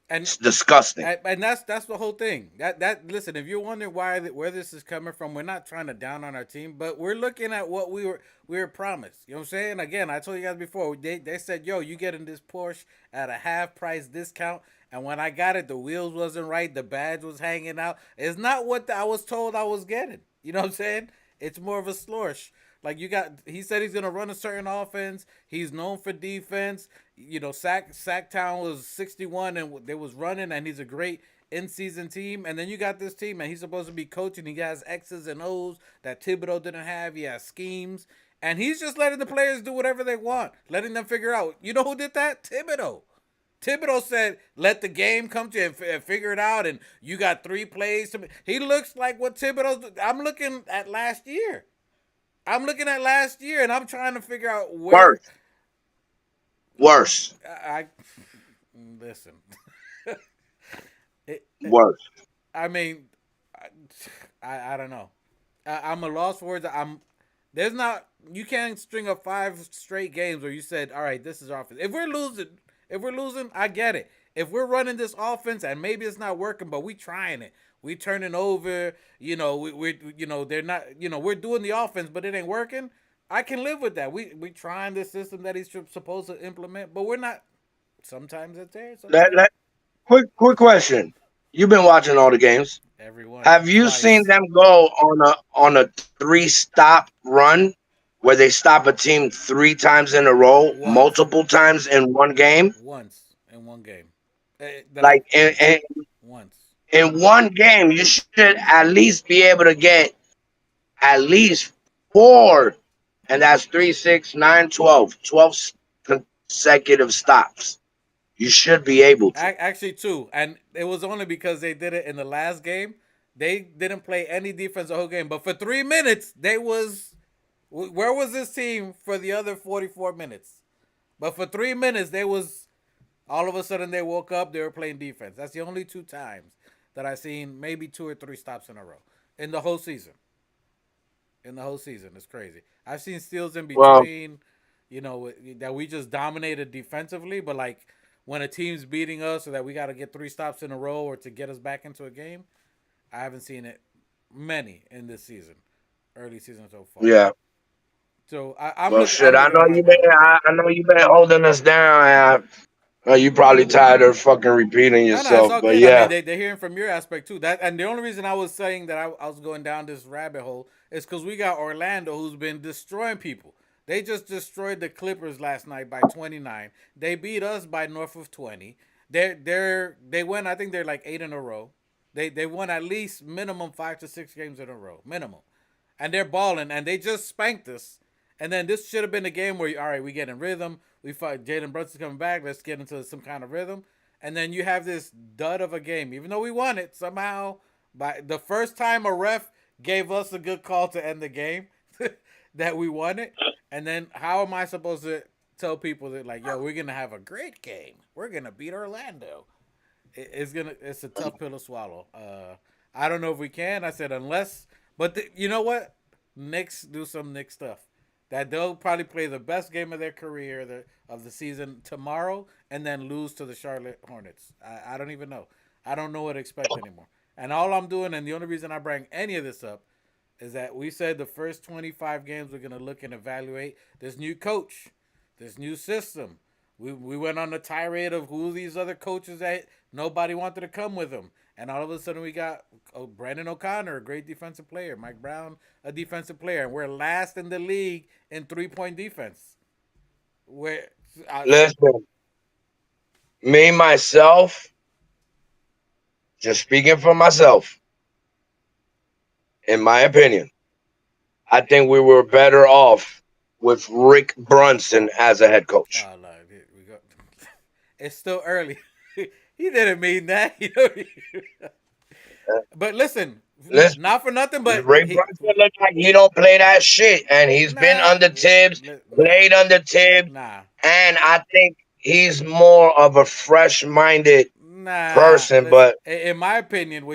and It's disgusting. and that's the whole thing. That listen, if you're wondering where this is coming from, we're not trying to down on our team, but we're looking at what we were promised. You know what I'm saying? Again, I told you guys before. They said, "Yo, you getting this Porsche at a half price discount." And when I got it, the wheels wasn't right. The badge was hanging out. It's not what I was told I was getting. You know what I'm saying? It's more of a slorsh. Like he said he's gonna run a certain offense. He's known for defense. You know, Sacktown was 61 and they was running, and he's a great in-season team. And then you got this team, and he's supposed to be coaching. He has X's and O's that Thibodeau didn't have. He has schemes, and he's just letting the players do whatever they want, letting them figure out. You know who did that? Thibodeau. Thibodeau said, "Let the game come to you and figure it out." And you got 3 plays to me. He looks like what Thibodeau. I'm looking at last year. And I'm trying to figure out where. Worse. Worse. I listen. Worse. I mean, I don't know. I'm a lost for words. There's not. You can't string up 5 straight games where you said, "All right, this is our offense." If we're losing, I get it. If we're running this offense and maybe it's not working, but we trying it, we turning over. You know, they're not. We're doing the offense, but it ain't working. I can live with that. We trying the system that he's supposed to implement, but we're not. Sometimes it's there. Let, Sometimes let, quick question. You've been watching all the games. everyone Have you seen twice them go on a 3-stop run where they stop a team 3 times in a row, once multiple times in one game? once in one game. That I Like in, once. in one game, you should at least be able to get at least 4, and that's 3, 6, 9, 12, 12 consecutive stops. You should be able to. Actually, 2, and it was only because they did it in the last game. They didn't play any defense the whole game, but for 3 minutes, they was. Where was this team for the other 44 minutes? But for 3 minutes, they was. All of a sudden, they woke up. They were playing defense. That's the only 2 times that I seen maybe 2 or 3 stops in a row in the whole season. It's crazy. I've seen steals in Well, between. That we just dominated defensively, but like when a team's beating us, or that we got to get 3 stops in a row, or to get us back into a game, I haven't seen it many in this season, early season so far. yeah. So I'm Well, looking. shit. I'm I looking know at you it been. now. I know you been holding us down. You probably tired of fucking repeating No, it's yourself, all but good. I mean, yeah. they're hearing from your aspect too. And the only reason I was saying that I was going down this rabbit hole is because we got Orlando, who's been destroying people. They just destroyed the Clippers last night by 29. They beat us by north of 20. They won. I think they're like 8 in a row. They won at least minimum 5 to 6 games in a row, minimum. And they're balling, and they just spanked us. And then this should have been the game where, all right, we get in rhythm. We fight. Jalen Brunson's coming back. Let's get into some kind of rhythm. And then you have this dud of a game, even though we won it somehow. By the first time a ref gave us a good call to end the game, that we won it. And then how am I supposed to tell people that, like, yo, we're gonna have a great game. We're gonna beat Orlando. It's a tough pill to swallow. I don't know if we can. I said unless, but you know what? Knicks do some Knicks stuff. That they'll probably play the best game of their career of the season tomorrow, and then lose to the Charlotte Hornets. I don't even know. I don't know what to expect anymore. And all I'm doing, and the only reason I bring any of this up, is that we said the first 25 games we're going to look and evaluate this new coach, this new system. We went on a tirade of who these other coaches that nobody wanted to come with them. And all of a sudden we got Brandon O'Connor, a great defensive player. Mike Brown, a defensive player. And we're last in the league in 3-point defense. Where Listen, me, myself, just speaking for myself, in my opinion, I think we were better off with Rick Brunson as a head coach. oh, no, here we go. It's still early. He didn't mean that. You know? But listen, Listen, not for nothing, but Rick Brunson look like he don't play that shit, and he's been nah, under Tibbs, nah, played under Tibbs, nah, and I think he's more of a fresh-minded nah. person. Listen, But in my opinion,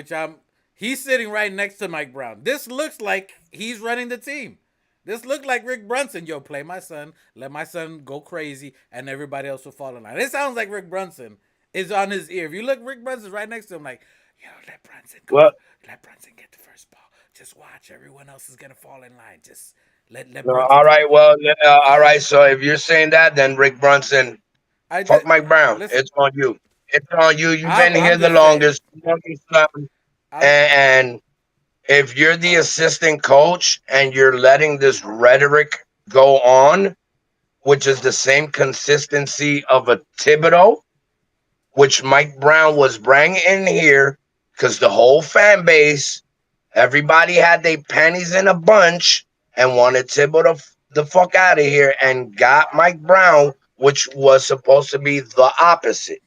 he's sitting right next to Mike Brown. This looks like he's running the team. This looked like Rick Brunson. Yo, play my son, let my son go crazy, and everybody else will fall in line. It sounds like Rick Brunson is on his ear. If you look, Rick Brunson's right next to him, like, yo, let Brunson go. well, Let Brunson get the first ball. Just watch. Everyone else is gonna fall in line. Just let no, Brunson all take right, it. well, all right. So if you're saying that, then Rick Brunson, I fuck did. Mike Brown. Listen, It's on you. It's on you. You've been I'm here the just saying. longest. You know your son. I'm And if you're the assistant coach and you're letting this rhetoric go on, which is the same consistency of a Thibodeau, which Mike Brown was bringing in here, because the whole fan base, everybody had their panties in a bunch and wanted Thibodeau the fuck out of here and got Mike Brown, which was supposed to be the opposite.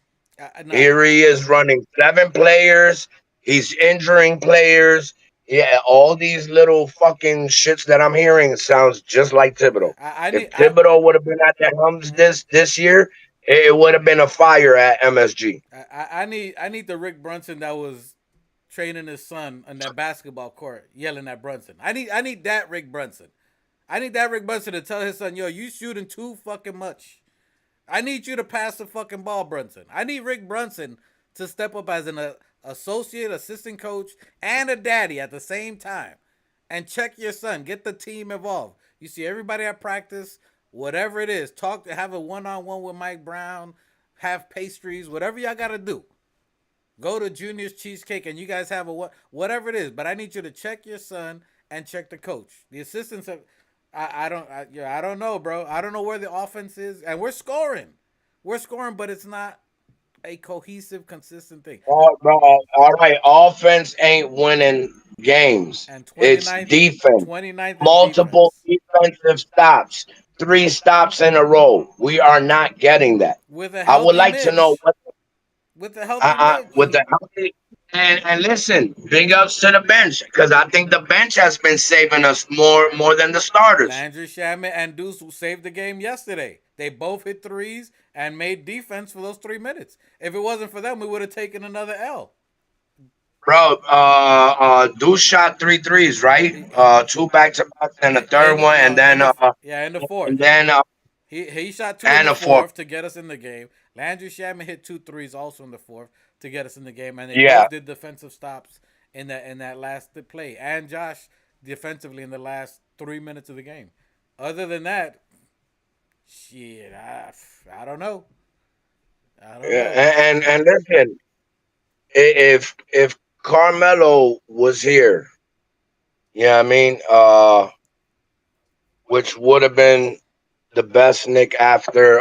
no. Here he is running 7 players. He's injuring players. Yeah, all these little fucking shits that I'm hearing sounds just like Thibodeau. I If need. Thibodeau would have been at the helms this year, it would have been a fire at MSG. I need the Rick Brunson that was training his son on that basketball court, yelling at Brunson. I need that Rick Brunson. I need that Rick Brunson to tell his son, yo, you shooting too fucking much. I need you to pass the fucking ball, Brunson. I need Rick Brunson to step up as an associate, assistant coach, and a daddy at the same time. And check your son. Get the team involved. You see everybody at practice, whatever it is. Have a one-on-one with Mike Brown. Have pastries, whatever y'all got to do. Go to Junior's Cheesecake and you guys have whatever it is. But I need you to check your son and check the coach. The assistants have, I don't know, bro. I don't know where the offense is, and we're scoring. We're scoring, but it's not a cohesive, consistent thing. All right. Offense ain't winning games. And It's defense. 29th in Multiple defense defensive stops. 3 stops in a row. We are not getting that. with a I would healthy like to know Midge. what With a healthy with Midge. the healthy and listen, big ups to the bench because I think the bench has been saving us more than the starters. Landry Shamet and Deuce saved the game yesterday. They both hit threes and made defense for those 3 minutes. If it wasn't for them, we would have taken another L. Bro, Deuce shot 3 threes, right? Two back to backs and a third one, No, in the and fourth. then He shot two in and the a fourth. fourth to get us in the game. Landry Shaman hit 2 threes also in the fourth to get us in the game, and they Yeah, both did defensive stops in that last play. And Josh defensively in the last 3 minutes of the game. Other than that, shit, I don't know. I don't know. yeah, and listen, if Carmelo was here, yeah, I mean, which would have been the best Nick after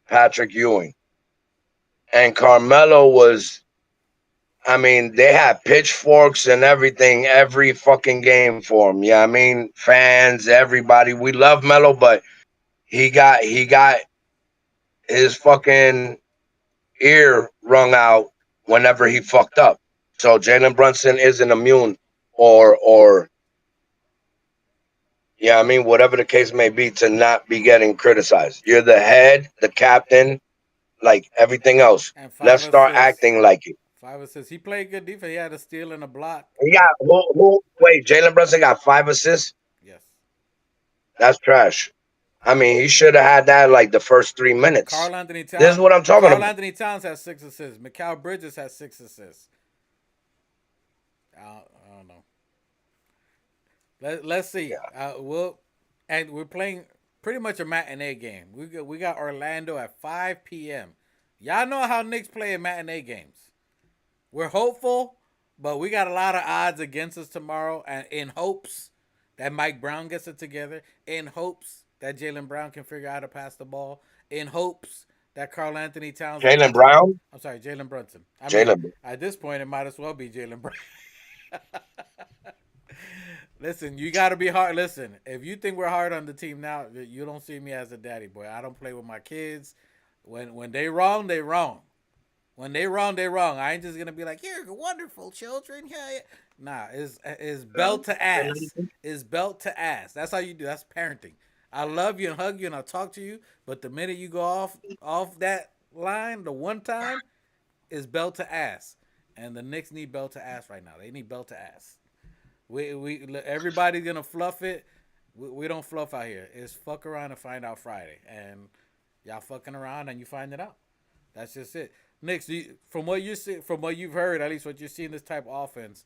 Patrick Ewing, and Carmelo was. I mean, they had pitchforks and everything every fucking game for him. Yeah, I mean, fans, everybody, we love Melo, but he got his fucking ear wrung out whenever he fucked up. So Jalen Brunson isn't immune, or yeah, I mean, whatever the case may be, to not be getting criticized. You're the head, the captain, like everything else. And Let's start acting like it. 5 assists. He played good defense. He had a steal and a block. He got wait, Jalen Brunson got 5 assists. Yes. That's trash. I mean, he should have had that like the first 3 minutes. Carl Anthony This is Towns. what I'm talking Carl about. Anthony Towns has 6 assists. Mikal Bridges has 6 assists. I don't know. Let's see. We're playing pretty much a matinee game. We got Orlando at 5 p.m. Y'all know how Knicks play in matinee games. We're hopeful, but we got a lot of odds against us tomorrow, and in hopes that Mike Brown gets it together, in hopes that Jaylen Brown can figure out how to pass the ball, in hopes that Karl Anthony Towns will Jalen catch it. Brown, I'm sorry, Jalen Brunson. I mean, Jalen. at this point, it might as well be Jalen Brown. Listen, you got to be hard. Listen, if you think we're hard on the team now, you don't see me as a daddy boy. I don't play with my kids. When they wrong, they wrong. When they wrong, they wrong. I ain't just gonna be like, "You're wonderful children." Yeah, yeah. Nah, is belt to ass. Is belt to ass. That's how you do. That's parenting. I love you and hug you and I'll talk to you, but the minute you go off that line, the one time, is belt to ass. And the Knicks need belt to ass right now. They need belt to ass. We everybody's gonna fluff it. We don't fluff out here. It's fuck around and find out Friday, and y'all fucking around and you find it out. That's just it. Knicks, from what you see, from what you've heard, at least what you see in this type of offense,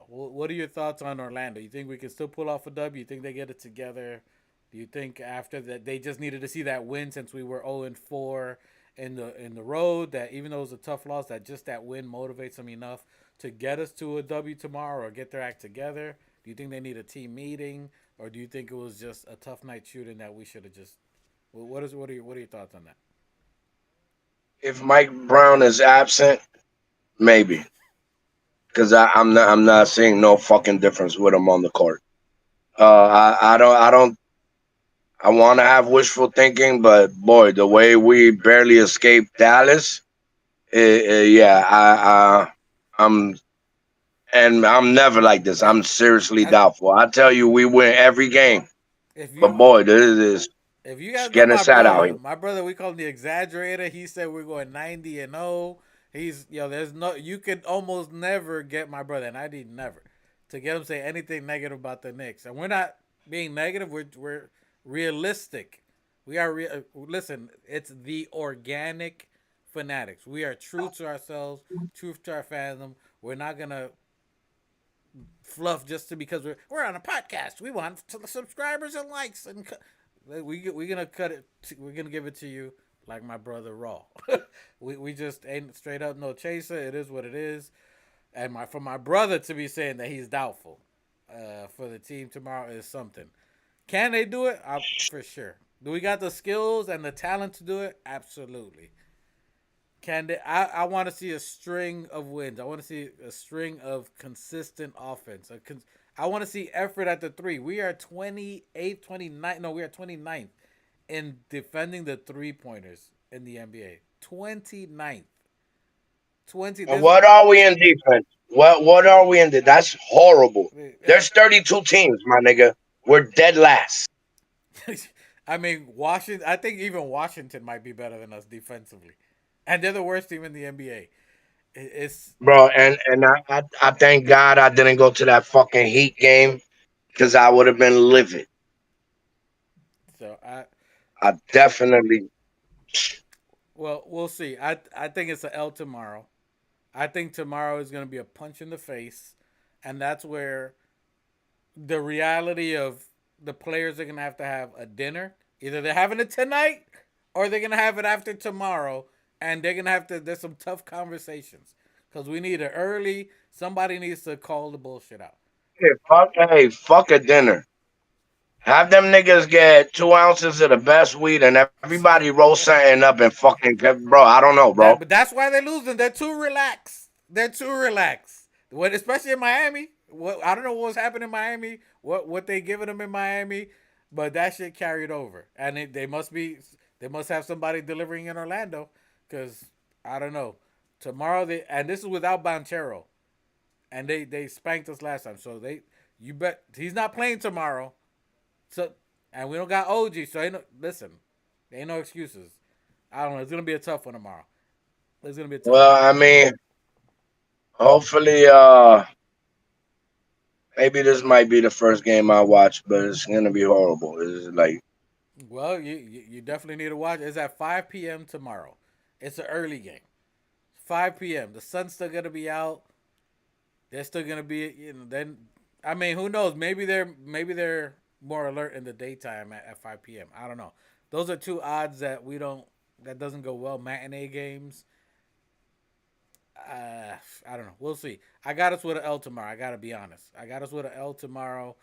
what are your thoughts on Orlando? You think we can still pull off a W? You think they get it together? Do you think after that they just needed to see that win since we were 0-4 in the road, that even though it was a tough loss, that just that win motivates them enough to get us to a W tomorrow or get their act together? Do you think they need a team meeting, or do you think it was just a tough night shooting that we should have just? What are your thoughts on that? If Mike Brown is absent, maybe, because I'm not seeing no fucking difference with him on the court. I want to have wishful thinking, but boy, the way we barely escaped Dallas, yeah, I'm and I'm never like this. That I'm seriously that doubtful. I tell you, we win every game, if but you boy, this is if you it's guys know getting sad out here. my brother, we call him the exaggerator. He said we're going 90-0. He's there's no you could almost never get my brother, and I did never to get him to say anything negative about the Knicks. And we're not being negative. We're realistic. We are listen. It's the organic fanatics. We are true to ourselves, truth to our fandom. We're not gonna fluff just to because we're on a podcast. We want subscribers and likes and we're gonna cut it. We're gonna give it to you like my brother Raw. we just ain't straight up no chaser. It is what it is. And for my brother to be saying that he's doubtful for the team tomorrow is something. Can they do it? For sure. Do we got the skills and the talent to do it? Absolutely. Can they? I want to see a string of wins. I want to see a string of consistent offense. I want to see effort at the three. We are 28th, 29th. No, we are 29th in defending the three-pointers in the NBA. 29th. 20. And what are we in defense? What are we in? That's horrible. There's 32 teams, my nigga. We're dead last. I mean, Washington. I think even Washington might be better than us defensively, and they're the worst team in the NBA. It's Bro, and I thank God I didn't go to that fucking Heat game because I would have been livid. so I definitely. well, we'll see. I think it's an L tomorrow. I think tomorrow is going to be a punch in the face, and that's where the reality of the players are going to have a dinner. Either they're having it tonight or they're going to have it after tomorrow, and they're going to have to. There's some tough conversations because we need it early. Somebody needs to call the bullshit out. Fuck a dinner. Have them niggas get 2 ounces of the best weed and everybody roll something up and fucking bro. I don't know, bro. But that's why they're losing. They're too relaxed. They're too relaxed. Especially in Miami. I don't know what was happening in Miami. What they giving them in Miami, but that shit carried over, and they must have somebody delivering in Orlando, because I don't know. Tomorrow and this is without Banchero, and they spanked us last time. So you bet he's not playing tomorrow. So and we don't got OG. So listen, there ain't no excuses. I don't know. It's gonna be a tough one tomorrow. It's gonna be a tough Well, one. I mean, hopefully, maybe this might be the first game I watch, but it's gonna be horrible. It's like, Well, you definitely need to watch. It's at 5 p.m. tomorrow. It's an early game. 5 p.m. The sun's still gonna be out. They're still gonna be, Then, I mean, who knows? Maybe they're more alert in the daytime at 5 p.m. I don't know. Those are two odds that we don't. That doesn't go well. Matinee games. I don't know. We'll see. I got us with an L tomorrow. I gotta be honest. I got us with an L tomorrow.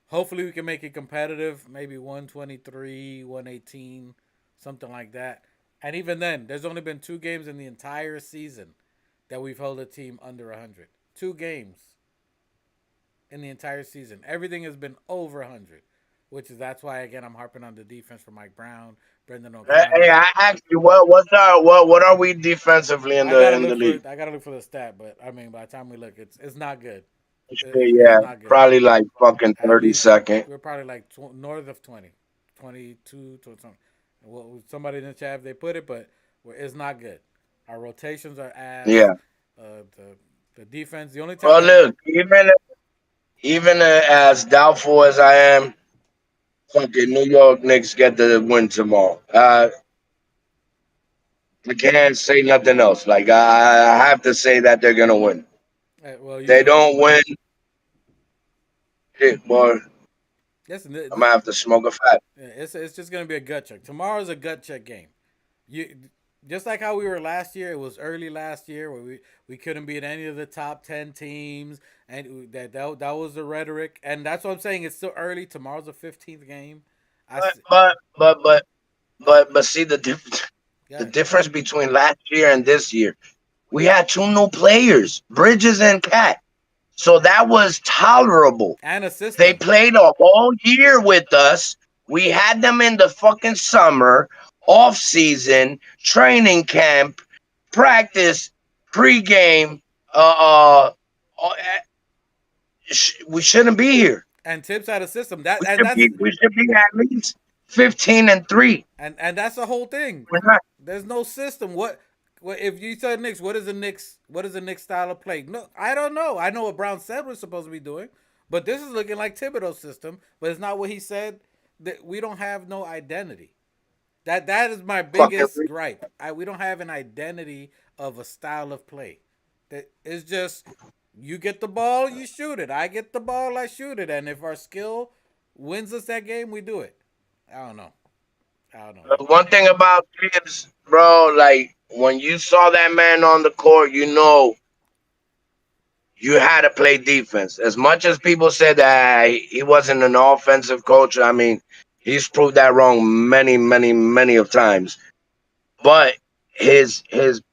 Hopefully we can make it competitive. Maybe 123, 118, something like that. And even then, there's only been 2 games in the entire season that we've held a team under 100. 2 games in the entire season. Everything has been over 100, which is that's why again I'm harping on the defense for Mike Brown, Brendan Hey, O'Connor. I asked you what are we defensively in the league? I gotta look for the stat, but I mean by the time we look, it's not good. It's Yeah, not good. probably like fucking At least 32nd. we're probably like north of 20, 22 to something. Well, somebody in the chat if they put it, but it's not good. Our rotations are ass. Yeah. The defense, the only time Well, that look, even as doubtful as I am, fucking New York Knicks get the win tomorrow. I can't say nothing else. Like I have to say that they're gonna win. well you They can don't win, shit, boy. listen. I'm gonna have to smoke a fat. It's just gonna be a gut check. Tomorrow's a gut check game. You just like how we were last year. It was early last year where we couldn't beat any of the top 10 teams, and that was the rhetoric. And that's what I'm saying. It's still early. Tomorrow's the 15th game. I But s- but but but but see the yeah, difference between last year and this year. We had two new players, Bridges and Cat. So that was tolerable. and a They system. played a whole year with us. We had them in the fucking summer, off season, training camp, practice, pregame. Uh, we shouldn't be here. And Tips had a system. That and that's We should be at least 15-3. and that's the whole thing. We're not. There's no system. What if you said Knicks? What is the Knicks style of play? No, I don't know. I know what Brown said we're supposed to be doing, but this is looking like Thibodeau's system. But it's not what he said. That we don't have no identity. That is my Fucking biggest gripe. We don't have an identity of a style of play. That is just you get the ball, you shoot it. I get the ball, I shoot it. And if our skill wins us that game, we do it. I don't know. I don't know. One thing about Gibbs, bro, like when you saw that man on the court, you had to play defense. As much as people said that he wasn't an offensive coach, I mean, he's proved that wrong many of times. But his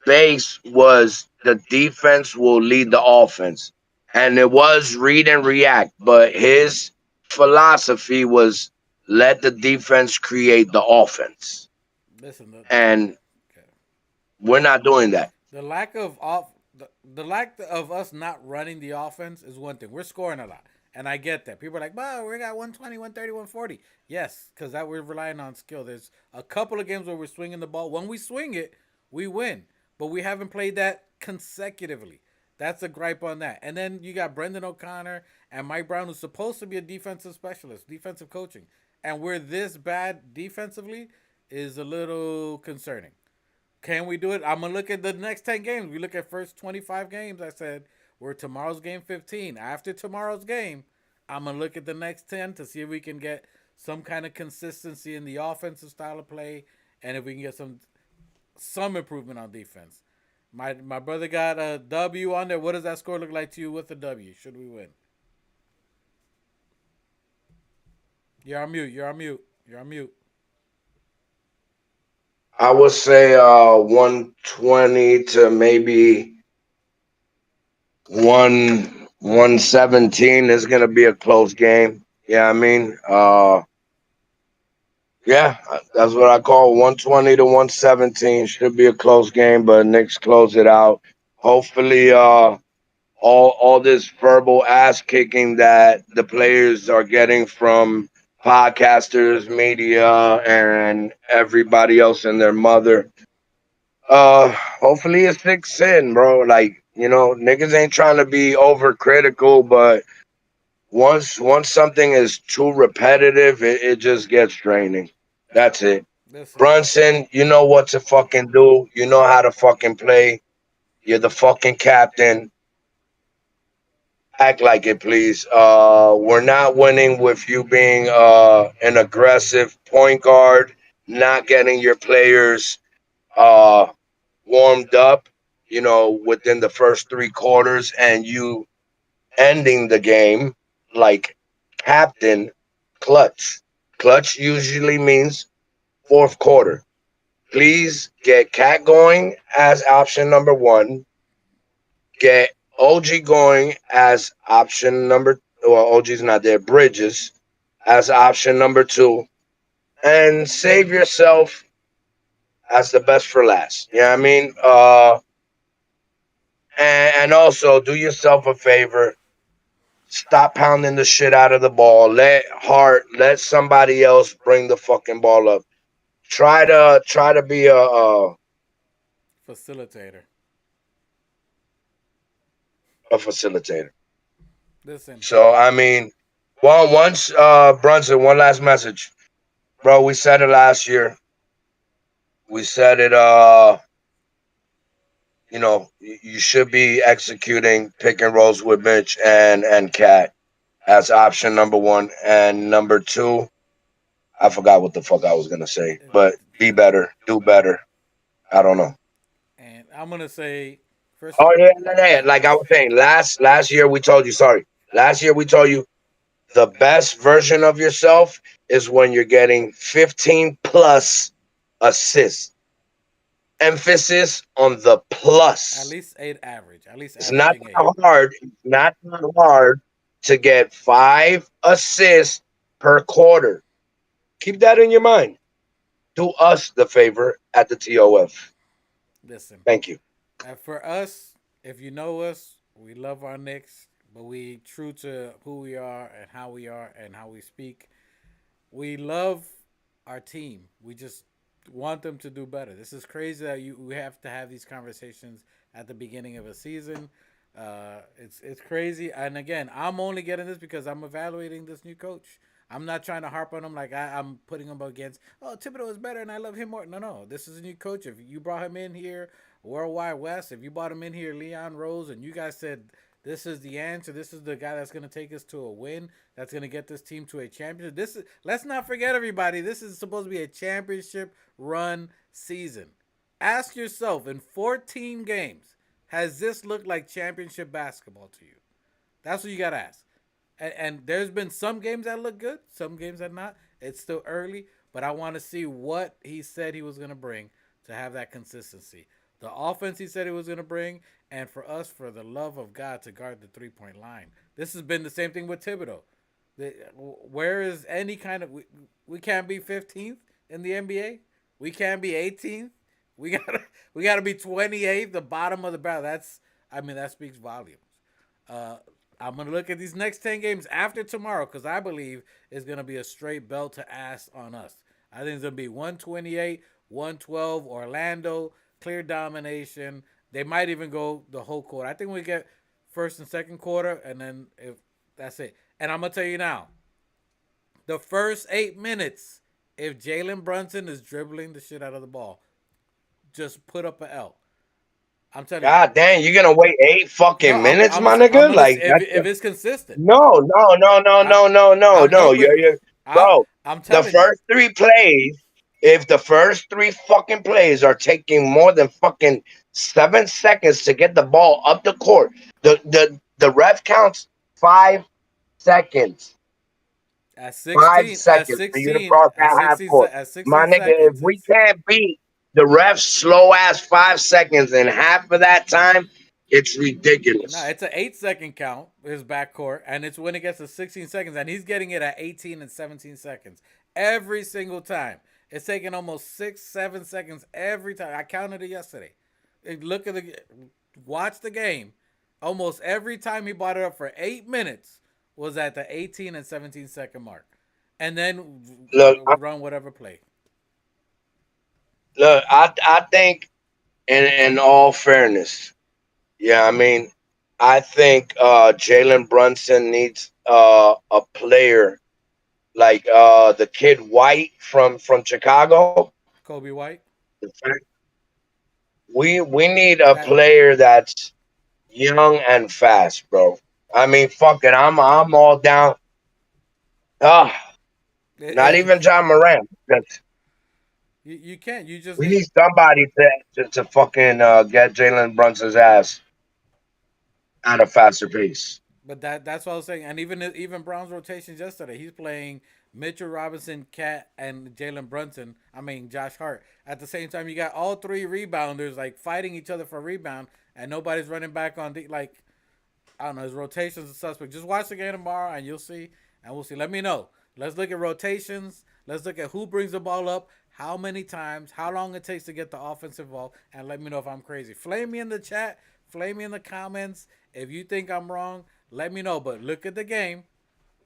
base was the defense will lead the offense. And it was read and react, but his philosophy was let the defense create the offense. Listen, And okay. we're not doing that. the lack of off the lack of us not running the offense is one thing. We're scoring a lot, and I get that. People are like, "Wow, we got 120, 130, 140." Yes, because that we're relying on skill. There's a couple of games where we're swinging the ball. When we swing it, we win, but we haven't played that consecutively. That's a gripe on that. And then you got Brendan O'Connor and Mike Brown, who's supposed to be a defensive specialist, defensive coaching, and we're this bad defensively is a little concerning. Can we do it? I'm gonna look at the next 10 games. We look at first 25 games. I said we're tomorrow's game 15. After tomorrow's game, I'm gonna look at the next 10 to see if we can get some kind of consistency in the offensive style of play, and if we can get some improvement on defense. My brother got a W on there. What does that score look like to you with a W? Should we win? You're on mute. You're on mute. You're on mute. I would say 120 to maybe 117 is gonna be a close game. Yeah, I mean, yeah, that's what I call 120 to 117 should be a close game, but Knicks close it out. Hopefully, all this verbal ass kicking that the players are getting from podcasters, media, and everybody else and their mother. Hopefully it sticks in, bro. Like, niggas ain't trying to be overcritical, but once something is too repetitive, it just gets draining. That's it. Listen, Brunson, you know what to fucking do. You know how to fucking play. You're the fucking captain. Act like it, please. We're not winning with you being an aggressive point guard, not getting your players uh warmed up. within the first 3 quarters, and you ending the game like captain clutch. Clutch usually means fourth quarter. Please get Cat going as option number one. Get OG going as option number. Well, OG's not there. Bridges as option number two, and save yourself as the best for last. You know what I mean? And also do yourself a favor. Stop pounding the shit out of the ball. Let somebody else bring the fucking ball up. Try to be Facilitator. a facilitator. Listen, So I mean, once Brunson, one last message, bro. We said it last year. We said it. You should be executing pick and rolls with Mitch and Cat as option number one, and number two. I forgot what the fuck I was gonna say, but be better, do better. I don't know. and I'm gonna say first. Oh yeah, yeah, yeah. Like I was saying, last year we told you. Sorry, last year we told you the best version of yourself is when you're getting 15 plus assists. Emphasis on the At plus. least 8 average. At least It's not averaging 8. that hard. It's not that hard to get 5 assists per quarter. Keep that in your mind. Do us the favor at the TOF. Listen, Thank you. for us, if you know us, we love our Knicks, but we true to who we are and how we speak. We love our team. We just want them to do better. This is crazy that we have to have these conversations at the beginning of a season. It's crazy. And again, I'm only getting this because I'm evaluating this new coach. I'm not trying to harp on him like I'm putting him against. Oh, Thibodeau is better and I love him more. No, no, this is a new coach. If you brought him in here, Worldwide West. If you brought him in here, Leon Rose, and you guys said this is the answer. This is the guy that's going to take us to a win. That's going to get this team to a championship. This is. Let's not forget, everybody. This is supposed to be a championship run season. Ask yourself, in 14 games, has this looked like championship basketball to you? That's what you got to ask. And there's been some games that look good, some games that not. It's still early, but I want to see what he said he was going to bring to have that consistency. The offense he said he was going to bring, and for us, for the love of God, to guard the 3-point line. This has been the same thing with Thibodeau. Where is any kind of we can't be 15th in the NBA? We can't be 18th. We gotta be 28th, the bottom of the barrel. That speaks volumes. I'm gonna look at these next 10 games after tomorrow because I believe it's gonna be a straight belt to ass on us. I think it's gonna be 128, 112, Orlando, clear domination. They might even go the whole quarter. I think we get first and second quarter, and then if that's it. And I'm gonna tell you now, the first 8 minutes, if Jalen Brunson is dribbling the shit out of the ball, just put up a L. I'm telling you. God damn, you're gonna wait eight No, fucking I'm minutes, I'm my gonna, I'm nigga? gonna Like if it's consistent. no, no, no, no, I no, no, no, I'm no. hoping. You're I'm bro. I'm The telling you. first three plays, if the first three fucking plays are taking more than fucking 7 seconds to get the ball up the court, the ref counts 5 seconds. At Five 16, at seconds for you to 16, cross at that half 16, court. at My 16 nigga, if seconds, we it's can't beat the ref's slow ass 5 seconds in half of that time, it's no, ridiculous. it's an 8 second count, his backcourt, and it's when it gets to 16 seconds, and he's getting it at 18 and 17 seconds every single time. It's taking almost 6, 7 seconds every time. I counted it yesterday. Look at watch the game. Almost every time he brought it up for 8 minutes was at the 18 and 17 second mark, and then Look, run whatever play. I think in all fairness, yeah, I mean, I think Jalen Brunson needs a player like the kid White from Chicago. Kobe White. We need a That player that's young and fast, bro. I mean, fuck it, I'm all down. Ah, not it, even John Moran. You can't. You just We need somebody to fucking get Jalen Brunson's ass at a faster pace. But that's what I was saying. And even Brown's rotations yesterday, he's playing Mitchell Robinson, Cat, and Jalen Brunson. I mean Josh Hart. At the same time, you got all three rebounders like fighting each other for a rebound, and nobody's running back on like I don't know. His rotations are suspect. Just watch the game tomorrow, and you'll see. And we'll see. Let me know. Let's look at rotations. Let's look at who brings the ball up, how many times, how long it takes to get the offense involved, and let me know if I'm crazy. Flame me in the chat. Flame me in the comments. If you think I'm wrong, let me know. But look at the game.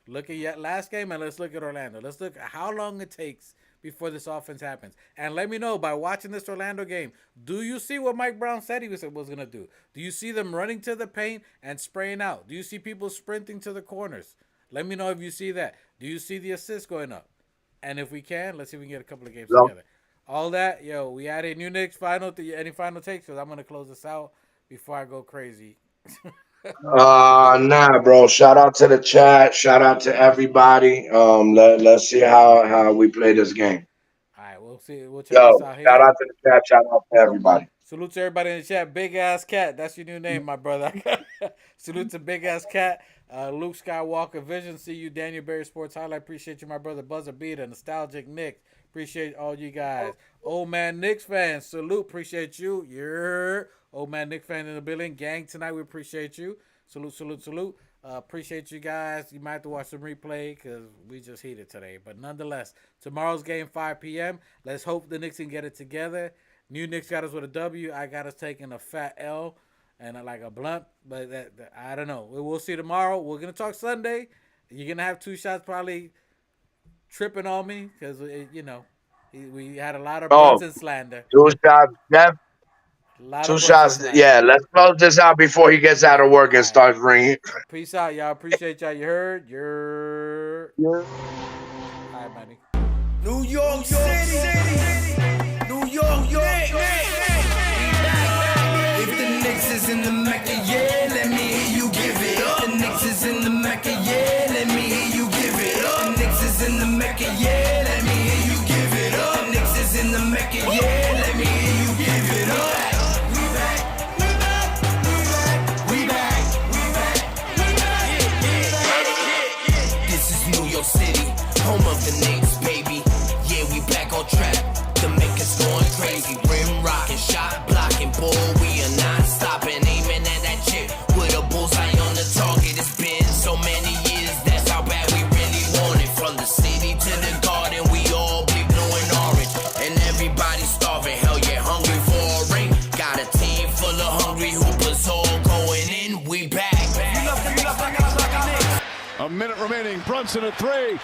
Look at your last game, and let's look at Orlando. Let's look at how long it takes before this offense happens. And let me know by watching this Orlando game, do you see what Mike Brown said he was going to do? Do you see them running to the paint and spraying out? Do you see people sprinting to the corners? Let me know if you see that. Do you see the assists going up? And if we can, let's see if we can get a couple of games together. All that, yo, we added new Knicks final. Any final takes? Because I'm going to close this out before I go crazy. Nah, bro. Shout out to the chat. Shout out to everybody. Let's see how we play this game. All right, we'll see. We'll check this out here. Shout out to the chat. Shout out to everybody. Salute to everybody in the chat. Big Ass Cat. That's your new name, my brother. Salute to Big Ass Cat. Luke Skywalker Vision. See you, Daniel Berry Sports Highlight. Appreciate you, my brother. Buzzer Beater. Nostalgic Nick. Appreciate all you guys. Old Man Knicks fans. Salute. Appreciate you. You're Old Man Knicks fan in the building. Gang tonight. We appreciate you. Salute, salute, salute. Appreciate you guys. You might have to watch some replay because we just heated today. But nonetheless, tomorrow's game 5 p.m. Let's hope the Knicks can get it together. New Knicks got us with a W. I got us taking a fat L and like a blunt. But I don't know. We'll see tomorrow. We're going to talk Sunday. You're going to have two shots probably tripping on me because, we had a lot of Brunson slander. Two shots, Jeff. Two shots. Yeah, let's close this out before he gets out of work and starts ringing. Peace out, y'all. Appreciate y'all. You heard? All right, buddy. New York City. New York. If the Knicks is in the Mecca, yeah, let me hear you give it up. The Knicks is in the Mecca, yeah, let me hear you give it up. The Knicks is in the Mecca, yeah, let me hear you give it up. The Knicks is in the Mecca, yeah, let me hear you give it up. City, home of the Knicks, baby. Yeah, we back on track. The makers going crazy. Rim rocking, shot blocking, boy, we are not stopping. Aiming at that chip with a bullseye on the target. It's been so many years, that's how bad we really want it. From the city to the garden, we all be blue and orange. And everybody starving, hell yeah, hungry for a ring. Got a team full of hungry hoopers all going in. We back. A minute remaining. Brunson at three.